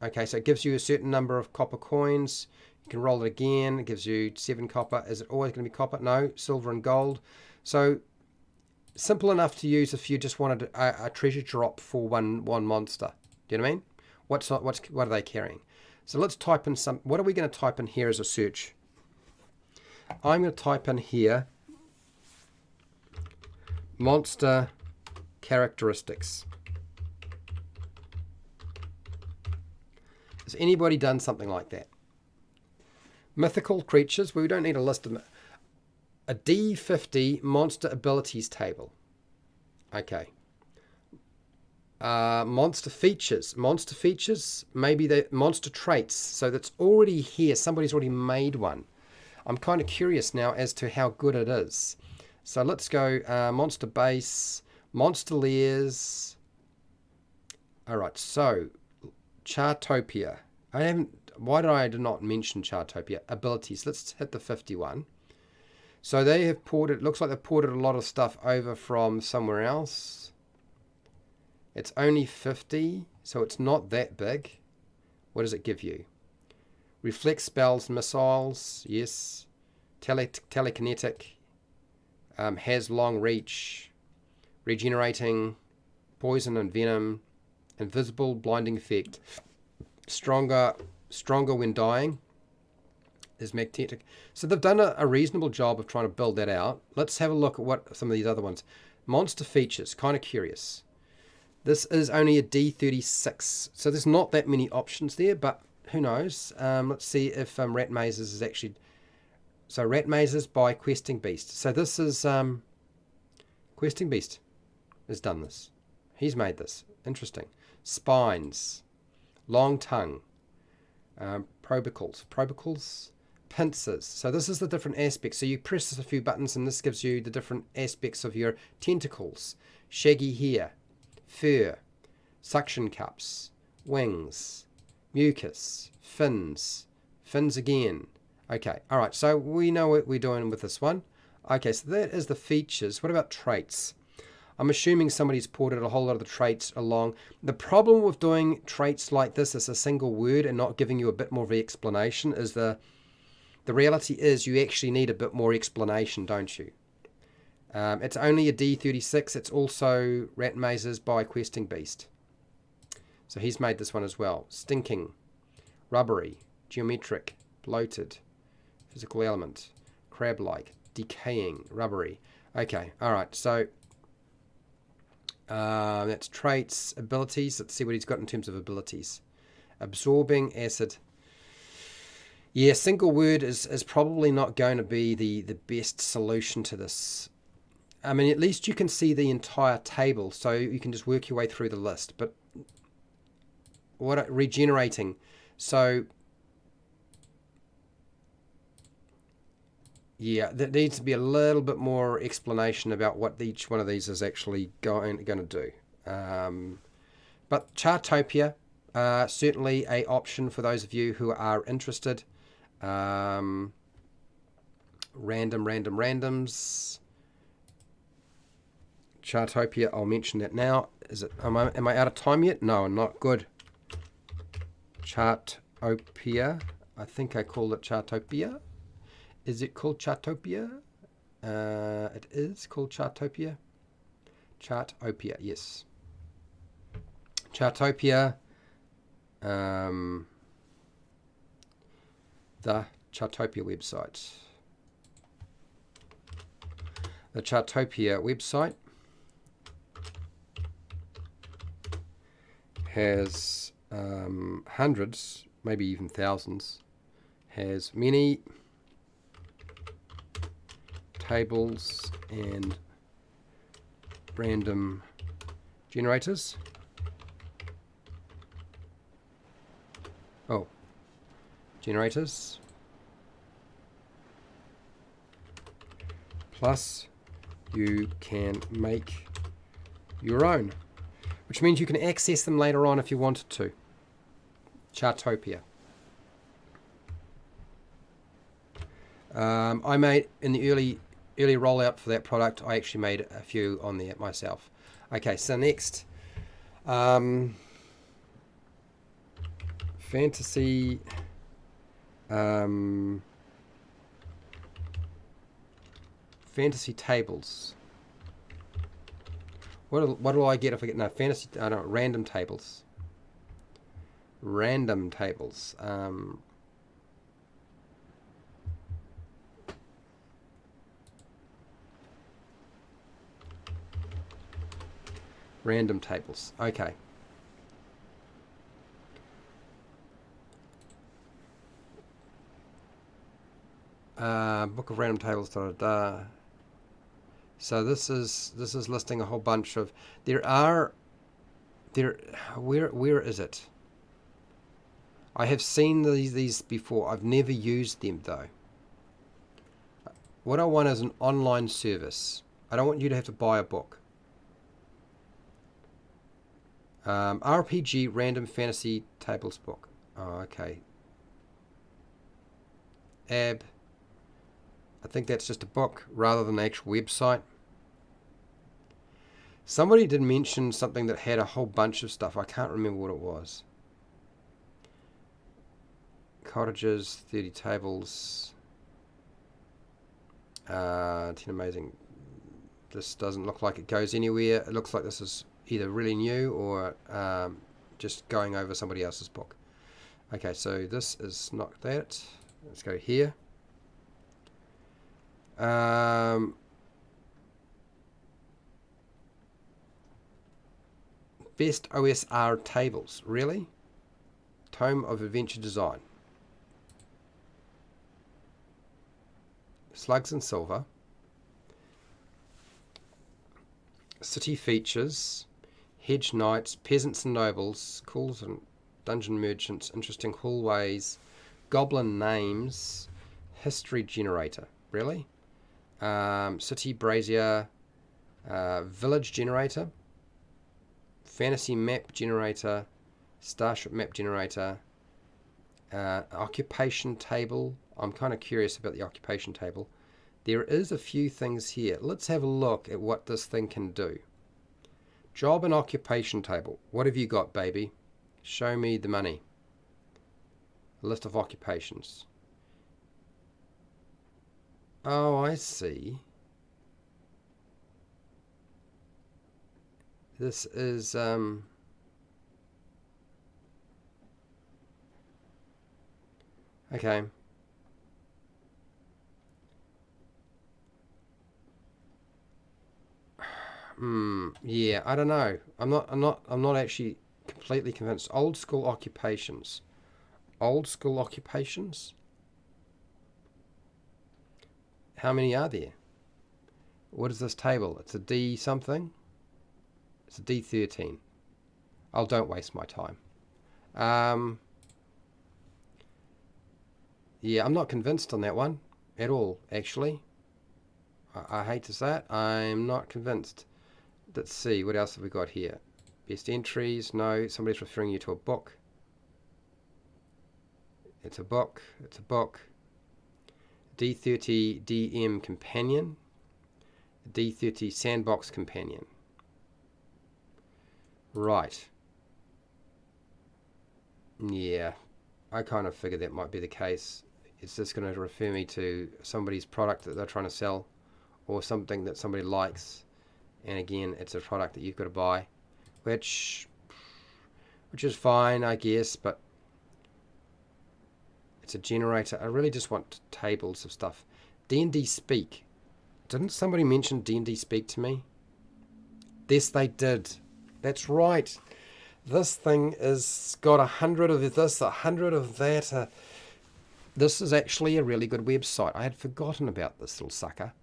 okay. So it gives you a certain number of copper coins. You can roll it again. It gives you 7 copper. Is it always going to be copper? No, silver and gold. So simple enough to use if you just wanted a treasure drop for one monster. Do you know what I mean? What are they carrying? So let's type in some. What are we going to type in here as a search? I'm going to type in here monster characteristics. Has anybody done something like that? Mythical creatures. Well, we don't need a list of them. A D50 monster abilities table. Okay. Monster features. Monster features, maybe the monster traits. So that's already here. Somebody's already made one. I'm kind of curious now as to how good it is. So let's go monster base, monster layers. All right, so Chartopia. Why did I not mention Chartopia? Abilities. Let's hit the 51. So they have ported, looks like they've ported a lot of stuff over from somewhere else. It's only 50, so it's not that big. What does it give you? Reflect spells, missiles, yes. Telekinetic, has long reach, regenerating, poison and venom, invisible, blinding effect, stronger when dying, is magnetic. So they've done a reasonable job of trying to build that out. Let's have a look at what some of these other ones. Monster features, kind of curious. This is only a D36, so there's not that many options there, but who knows? Let's see if Rat Mazes is actually... So Rat Mazes by Questing Beast. So this is... Questing Beast has done this. He's made this. Interesting. Spines. Long tongue. Probicles. Pincers. So this is the different aspects. So you press a few buttons and this gives you the different aspects of your tentacles. Shaggy hair. Fur. Suction cups. Wings. Mucus. Fins. Fins again. Okay, alright, so we know what we're doing with this one. Okay, so that is the features. What about traits? I'm assuming somebody's ported a whole lot of the traits along. The problem with doing traits like this as a single word and not giving you a bit more of the explanation is the reality is you actually need a bit more explanation, don't you? It's only a D36. It's also Rat Mazes by Questing Beast. So he's made this one as well. Stinking, rubbery, geometric, bloated, physical element, crab-like, decaying, rubbery. Okay, all right. So that's traits, abilities. Let's see what he's got in terms of abilities. Absorbing acid. Yeah, single word is probably not going to be the best solution to this. I mean, at least you can see the entire table, so you can just work your way through the list. But what regenerating? So yeah, there needs to be a little bit more explanation about what each one of these is actually going to do. But Chartopia, certainly a option for those of you who are interested. Randoms. Chartopia, I'll mention that now. Am I out of time yet? No, I'm not. Good. Chartopia. I think I called it Chartopia. Is it called Chartopia? It is called Chartopia. Chartopia, yes. Chartopia. The Chartopia website. The Chartopia website has hundreds, maybe even thousands, has many tables and random generators. Oh, generators. Plus, you can make your own, which means you can access them later on if you wanted to. Chartopia. I made in the early rollout for that product. I actually made a few on there myself. Okay, so next, fantasy. Fantasy tables. What do I get if I get no fantasy? I don't know, random tables. Random tables. Random tables. Okay. Book of random tables. So this is listing a whole bunch of. There are There, where is it? I have seen these before. I've never used them though. What I want is an online service. I don't want you to have to buy a book. RPG Random Fantasy Tables book. Oh, okay. I think that's just a book rather than an actual website. Somebody did mention something that had a whole bunch of stuff. I can't remember what it was. Cottages, 30 tables. 10 amazing. This doesn't look like it goes anywhere. It looks like this is either really new or just going over somebody else's book. Okay, so this is not that. Let's go here. Best OSR tables. Really? Tome of Adventure Design. Slugs and Silver. City Features. Hedge Knights. Peasants and Nobles. Calls and Dungeon Merchants. Interesting Hallways. Goblin Names. History Generator. Really? City Brazier. Village Generator. Fantasy Map Generator. Starship Map Generator. Occupation Table. I'm kind of curious about the occupation table. There is a few things here. Let's have a look at what this thing can do. Job and occupation table. What have you got, baby? Show me the money. A list of occupations. Oh, I see. This is okay. Yeah, I don't know. I'm not actually completely convinced. Old school occupations. Old school occupations? How many are there? What is this table? It's a D something? It's a D13. Oh, don't waste my time. Yeah, I'm not convinced on that one at all, actually. I hate to say it. I'm not convinced. Let's see, what else have we got here? Best entries. No, somebody's referring you to a book. It's a book. It's a book. D30 DM Companion. D30 Sandbox Companion. Right. Yeah, I kind of figured that might be the case. Is this going to refer me to somebody's product that they're trying to sell, or something that somebody likes? And again, it's a product that you've got to buy, which is fine, I guess, but it's a generator. I really just want tables of stuff. D&D Speak. Didn't somebody mention D&D Speak to me? Yes, they did. That's right. This thing is got 100 of this, 100 of that. This is actually a really good website. I had forgotten about this little sucker.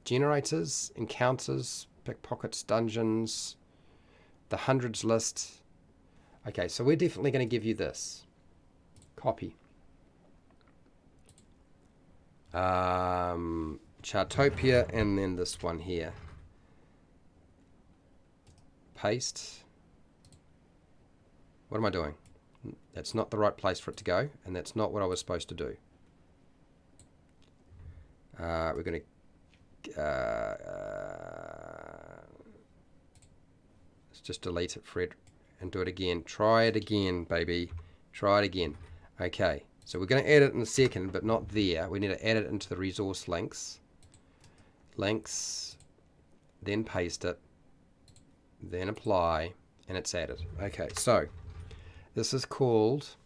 Generators, encounters, pickpockets, dungeons, the hundreds list. Okay, so we're definitely going to give you this. Copy. Chartopia, and then this one here. Paste. What am I doing? That's not the right place for it to go, and that's not what I was supposed to do. We're going to let's just delete it, Fred, and do it again. Try it again, baby. Try it again. Okay, so we're going to add it in a second, but not there. We need to add it into the resource links. Links, then paste it, then apply, and it's added. Okay, so this is called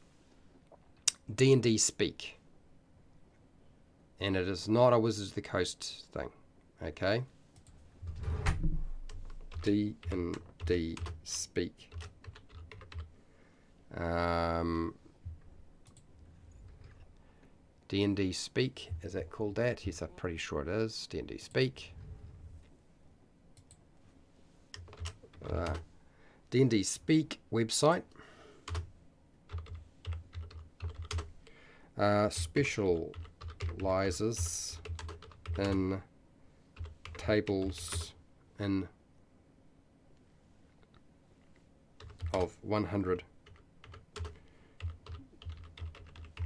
D&D Speak, and it is not a Wizards of the Coast thing. Okay, D&D Speak. D&D Speak, is that called that? Yes, I'm pretty sure it is. D&D Speak. D&D Speak website. Specializes in tables in of 100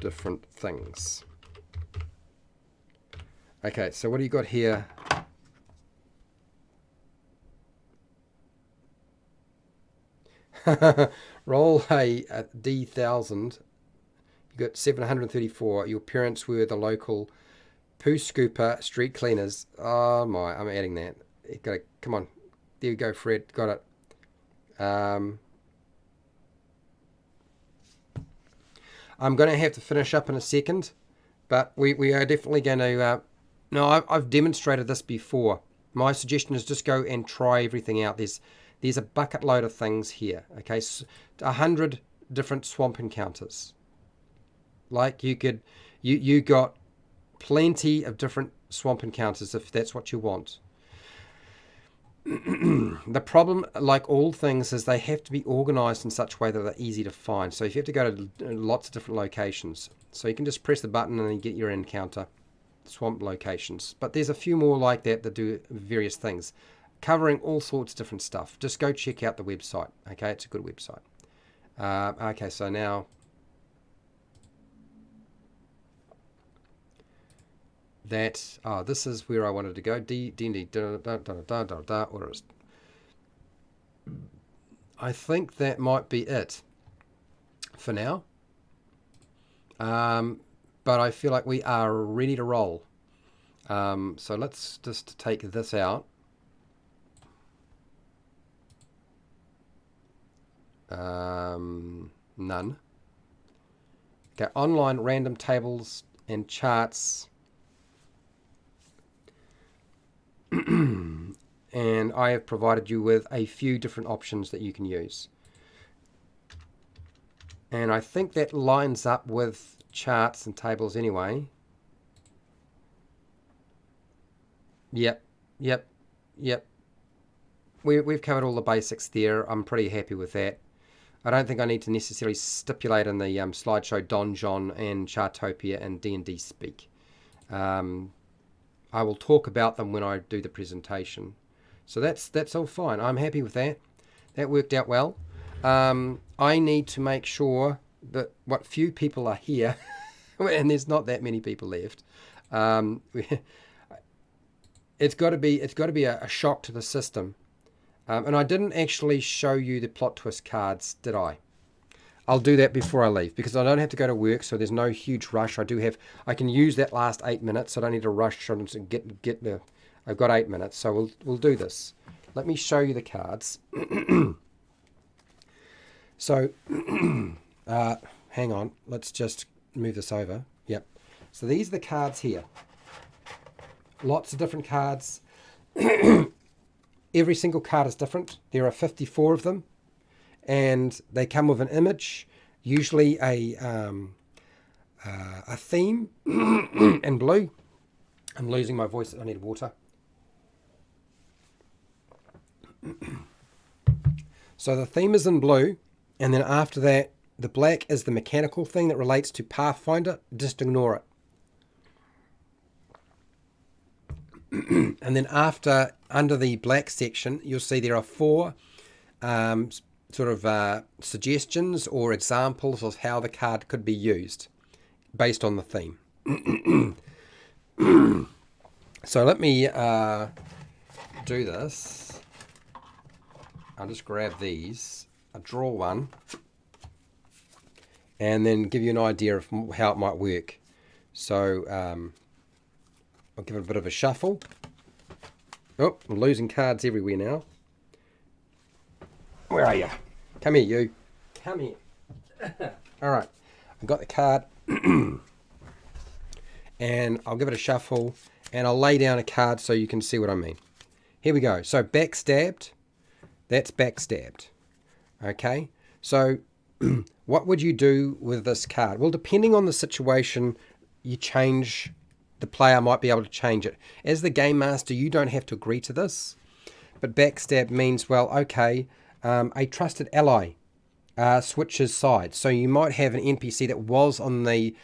different things. Okay, so what do you got here? Roll a D1000. You got 734. Your parents were the local poo scooper street cleaners. Oh my, I'm adding that. You gotta, come on. There you go, Fred. Got it. I'm going to have to finish up in a second, but we are definitely going to... no, I've demonstrated this before. My suggestion is just go and try everything out. There's a bucket load of things here. Okay, 100 different swamp encounters. Like you got plenty of different swamp encounters if that's what you want. The problem, like all things, is they have to be organized in such a way that they're easy to find. So if you have to go to lots of different locations, so you can just press the button and you get your encounter swamp locations. But there's a few more like that do various things, covering all sorts of different stuff. Just go check out the website. Okay, it's a good website. Okay, so now that this is where I wanted to go. D&D. I think that might be it for now. But I feel like we are ready to roll. So let's just take this out. None. Okay, online random tables and charts. And I have provided you with a few different options that you can use. And I think that lines up with charts and tables anyway. Yep. We've covered all the basics there. I'm pretty happy with that. I don't think I need to necessarily stipulate in the slideshow Donjon and Chartopia and D&D Speak. I will talk about them when I do the presentation. So that's all fine. I'm happy with that. That worked out well. I need to make sure that what few people are here, and there's not that many people left. It's got to be a shock to the system. And I didn't actually show you the plot twist cards, did I? I'll do that before I leave because I don't have to go to work, so there's no huge rush. I can use that last 8 minutes. So I don't need to rush and get the. I've got 8 minutes, so we'll do this. Let me show you the cards. So, hang on. Let's just move this over. Yep. So these are the cards here. Lots of different cards. Every single card is different. There are 54 of them. And they come with an image, usually a theme in blue. I'm losing my voice. I need water. So the theme is in blue, and then after that, the black is the mechanical thing that relates to Pathfinder. Just ignore it. And then under the black section, you'll see there are 4 sort of suggestions or examples of how the card could be used based on the theme. So let me do this. I'll just grab these. I'll draw one and then give you an idea of how it might work. So I'll give it a bit of a shuffle. Oh, I'm losing cards everywhere now. Where are you? Come here, you. Come here. All right. I've got the card. And I'll give it a shuffle. And I'll lay down a card so you can see what I mean. Here we go. So backstabbed. That's backstabbed. Okay. So what would you do with this card? Well, depending on the situation, you change... The player might be able to change it. As the game master, you don't have to agree to this. But backstab means, well, okay... A trusted ally switches sides. So you might have an NPC that was on the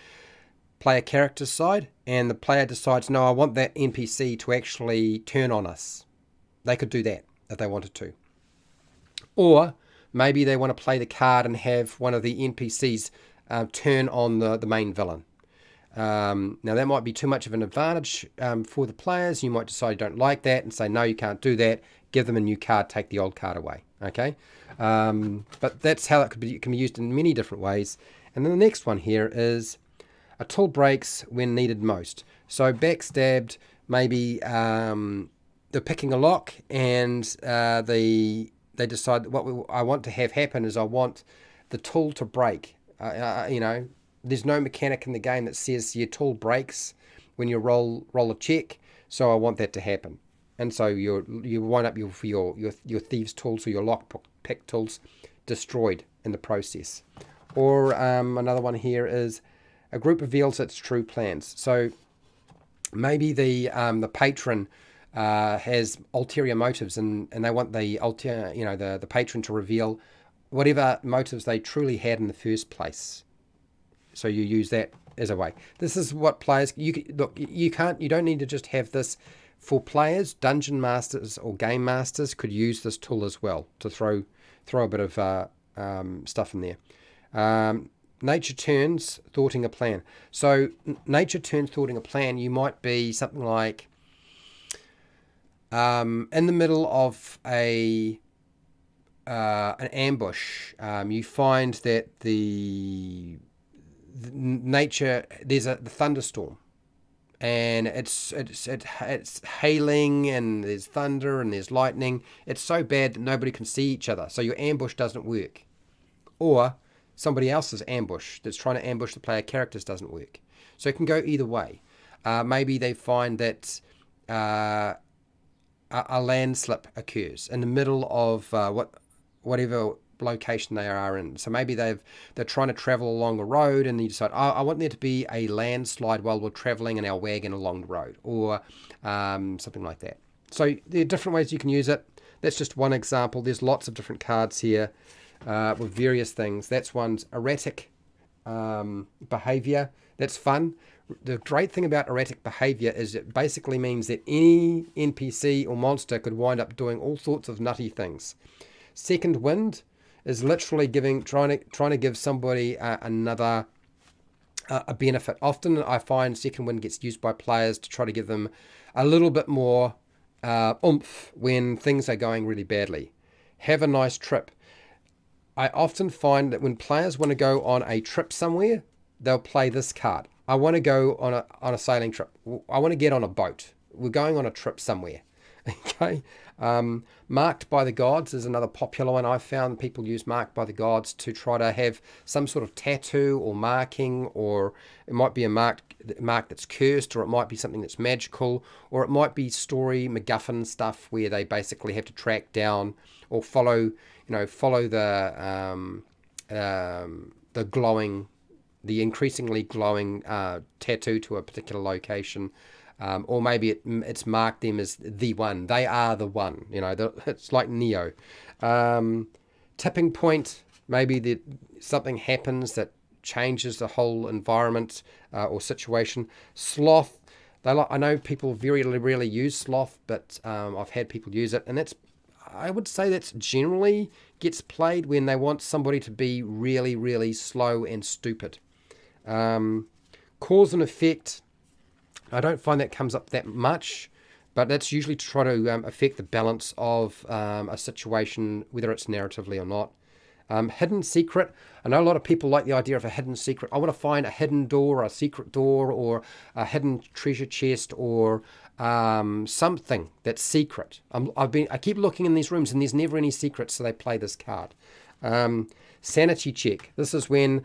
player character's side, and the player decides, no, I want that NPC to actually turn on us. They could do that if they wanted to. Or maybe they want to play the card and have one of the NPCs turn on the main villain. Now, that might be too much of an advantage for the players. You might decide you don't like that and say, no, you can't do that. Give them a new card, take the old card away. Okay? But that's how it can be used in many different ways. And then the next one here is a tool breaks when needed most. So backstabbed, maybe they're picking a lock and they decide what I want to have happen is I want the tool to break. There's no mechanic in the game that says your tool breaks when you roll a check, so I want that to happen. And so you wind up your thieves' tools or your lockpick tools destroyed in the process. Or another one here is a group reveals its true plans. So maybe the patron has ulterior motives, and they want the patron to reveal whatever motives they truly had in the first place. So you use that as a way. This is what players you don't need to just have this for players. Dungeon masters or game masters could use this tool as well to throw a bit of stuff in there. Nature turns thwarting a plan. So nature turns thwarting a plan. You might be something like in the middle of an ambush. You find that the nature, there's the thunderstorm, and it's hailing, and there's thunder and there's lightning. It's so bad that nobody can see each other, so your ambush doesn't work. Or somebody else's ambush that's trying to ambush the player characters doesn't work. So it can go either way. Maybe they find that a landslip occurs in the middle of whatever location they are in. So maybe they're trying to travel along a road, and you decide, I want there to be a landslide while we're traveling in our wagon along the road, or something like that. So there are different ways you can use it. That's just one example. There's lots of different cards here with various things. That's one's erratic behavior. That's fun. The great thing about erratic behavior is it basically means that any NPC or monster could wind up doing all sorts of nutty things. Second wind is literally trying to give somebody another a benefit. Often I find second wind gets used by players to try to give them a little bit more oomph when things are going really badly. Have a nice trip. I often find that when players want to go on a trip somewhere, they'll play this card. I want to go on a sailing trip. I want to get on a boat. We're going on a trip somewhere. Okay. Marked by the gods is another popular one. I've found people use marked by the gods to try to have some sort of tattoo or marking, or it might be a mark that's cursed, or it might be something that's magical, or it might be story MacGuffin stuff where they basically have to track down or follow the increasingly glowing tattoo to a particular location. Or maybe it's marked them as the one. They are the one. It's like Neo. Tipping point. Maybe something happens that changes the whole environment or situation. Sloth. I know people very rarely use sloth, but I've had people use it, and I would say that's generally gets played when they want somebody to be really, really slow and stupid. Cause and effect. I don't find that comes up that much, but that's usually to try to affect the balance of a situation, whether it's narratively or not. Hidden secret. I know a lot of people like the idea of a hidden secret. I want to find a hidden door, a secret door, or a hidden treasure chest, or something that's secret. I keep looking in these rooms, and there's never any secrets, so they play this card. Sanity check. This is when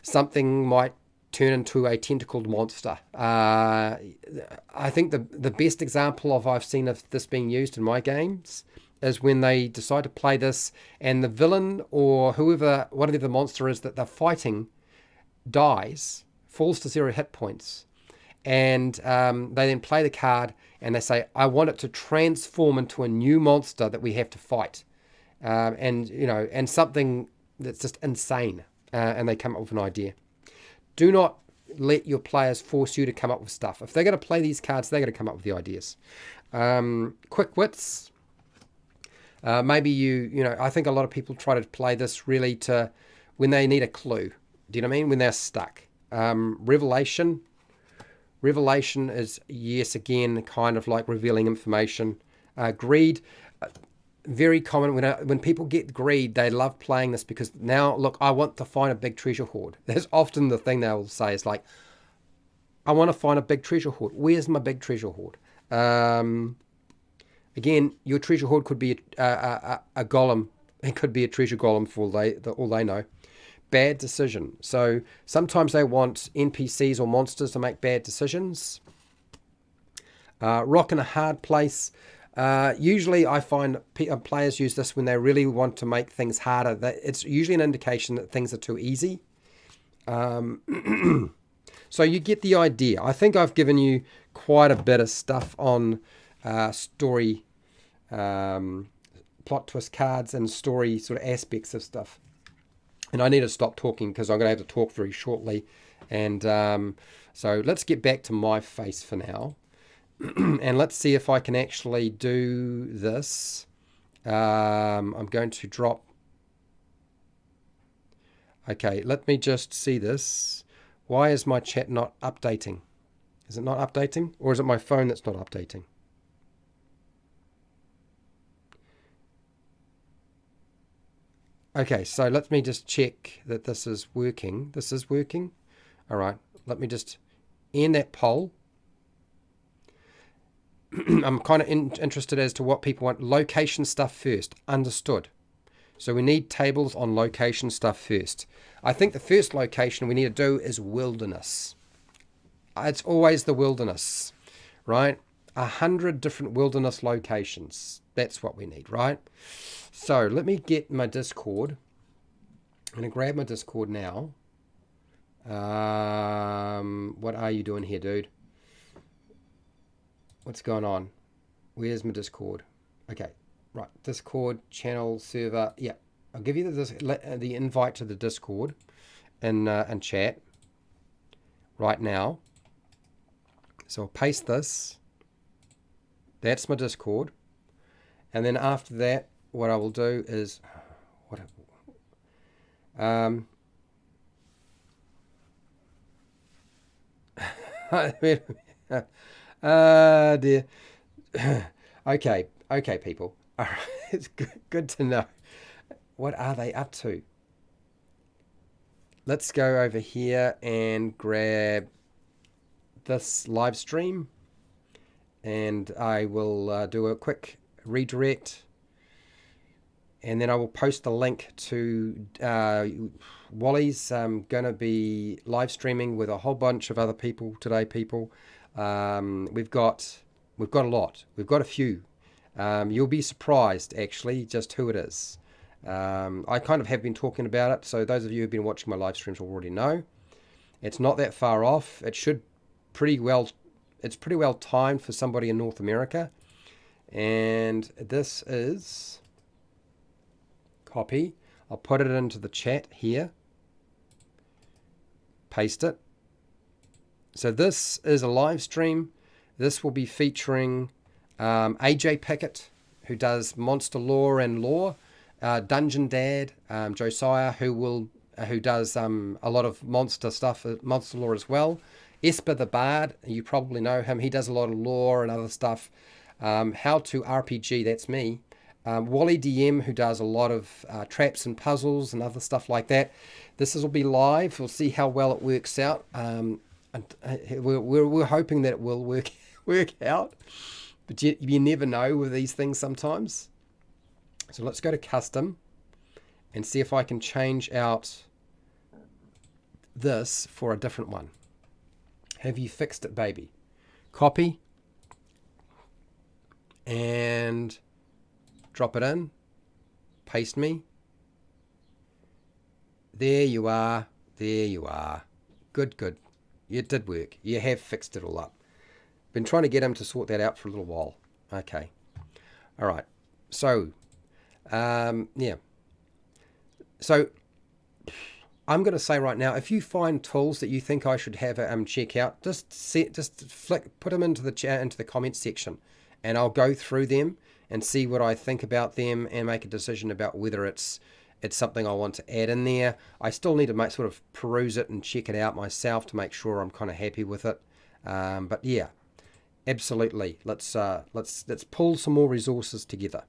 something might turn into a tentacled monster. I think the best example I've seen of this being used in my games is when they decide to play this, and the villain or whatever the monster is that they're fighting dies, falls to 0 hit points, and they then play the card and they say, I want it to transform into a new monster that we have to fight. and and something that's just insane, and they come up with an idea. Do not let your players force you to come up with stuff. If they're going to play these cards, they're going to come up with the ideas. Quick wits. Maybe I think a lot of people try to play this really to when they need a clue. Do you know what I mean? When they're stuck. Revelation. Revelation is, yes, again, kind of like revealing information. Greed. Very common when people get greed, they love playing this because now, look, I want to find a big treasure hoard. That's often the thing they'll say is like, I want to find a big treasure hoard. Where's my big treasure hoard? Again, your treasure hoard could be a golem. It could be a treasure golem for all they know. Bad decision. So sometimes they want NPCs or monsters to make bad decisions. Rock in a hard place. Usually I find players use this when they really want to make things harder. It's usually an indication that things are too easy. So you get the idea. I think I've given you quite a bit of stuff on story, plot twist cards and story sort of aspects of stuff. And I need to stop talking because I'm going to have to talk very shortly. And so let's get back to my face for now. And let's see if I can actually do this. I'm going to drop. Okay, let me just see this. Why is my chat not updating? Is it not updating? Or is it my phone that's not updating? Okay, so let me just check that this is working. This is working. All right, let me just end that poll. I'm kind of interested as to what people want. Location stuff first. Understood. So we need tables on location stuff first. I think the first location we need to do is wilderness. It's always the wilderness, right? 100 different wilderness locations. That's what we need, right? So let me get my Discord. I'm going to grab my Discord now. What are you doing here, dude? What's going on? Where's my Discord? Okay, right. Discord channel server. Yeah, I'll give you the invite to the Discord and chat right now. So I'll paste this. That's my Discord. And then after that, what I will do is dear. Okay, people. All right. It's good to know. What are they up to? Let's go over here and grab this live stream, and I will do a quick redirect, and then I will post the link to Wally's going to be live streaming with a whole bunch of other people today. We've got a lot. We've got a few. You'll be surprised actually just who it is. I kind of have been talking about it, so those of you who've been watching my live streams already know. It's not that far off. It's pretty well timed for somebody in North America. And this is copy. I'll put it into the chat here. Paste it. So this is a live stream. This will be featuring AJ Pickett, who does Monster Lore and Lore, Dungeon Dad, Josiah, who does a lot of monster stuff, Monster Lore as well. Esper the Bard, you probably know him. He does a lot of lore and other stuff. How to RPG, that's me. Wally DM, who does a lot of traps and puzzles and other stuff like that. This will be live. We'll see how well it works out. And we're hoping that it will work out. But you never know with these things sometimes. So let's go to custom and see if I can change out this for a different one. Have you fixed it, baby? Copy and drop it in. Paste me. There you are. There you are. Good. It did work. You have fixed it all up. Been trying to get him to sort that out for a little while. Okay. All right. So Yeah. So I'm going to say right now, if you find tools that you think I should have check out, put them into the chat, into the comments section, and I'll go through them and see what I think about them and make a decision about whether it's something I want to add in there. I still need to sort of peruse it and check it out myself to make sure I'm kind of happy with it. But yeah, absolutely. Let's pull some more resources together.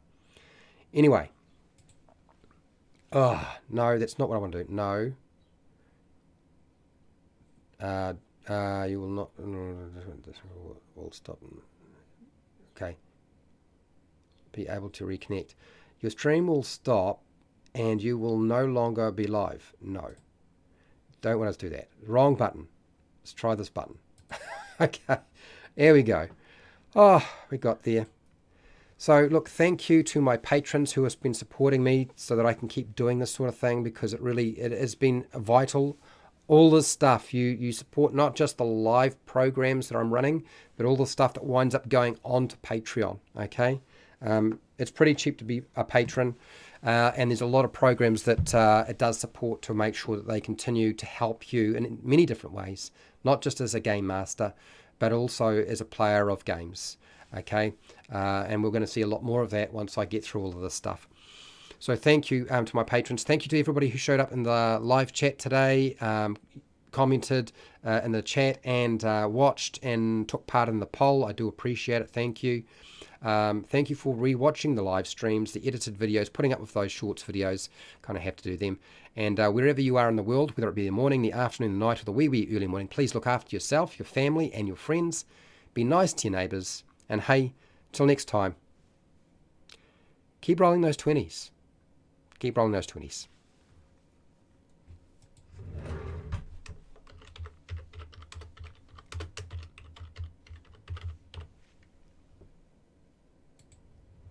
Anyway. Oh no, that's not what I want to do. No. You will not. We'll stop. Okay. Be able to reconnect. Your stream will stop, and you will no longer be live. No. Don't want us to do that. Wrong button. Let's try this button. Okay. There we go. Oh, we got there. So look, thank you to my patrons who have been supporting me so that I can keep doing this sort of thing, because it has been vital. All this stuff, you support not just the live programs that I'm running, but all the stuff that winds up going on to Patreon, okay? It's pretty cheap to be a patron, and there's a lot of programs that it does support to make sure that they continue to help you in many different ways, not just as a game master, but also as a player of games, okay? And we're going to see a lot more of that once I get through all of this stuff. So thank you to my patrons. Thank you to everybody who showed up in the live chat today, commented in the chat, and watched and took part in the poll. I do appreciate it. Thank you. Thank you for rewatching the live streams, the edited videos, putting up with those shorts videos. Kind of have to do them. And wherever you are in the world, whether it be the morning, the afternoon, the night, or the wee early morning, please look after yourself, your family, and your friends. Be nice to your neighbours. And hey, till next time, keep rolling those 20s. Keep rolling those 20s.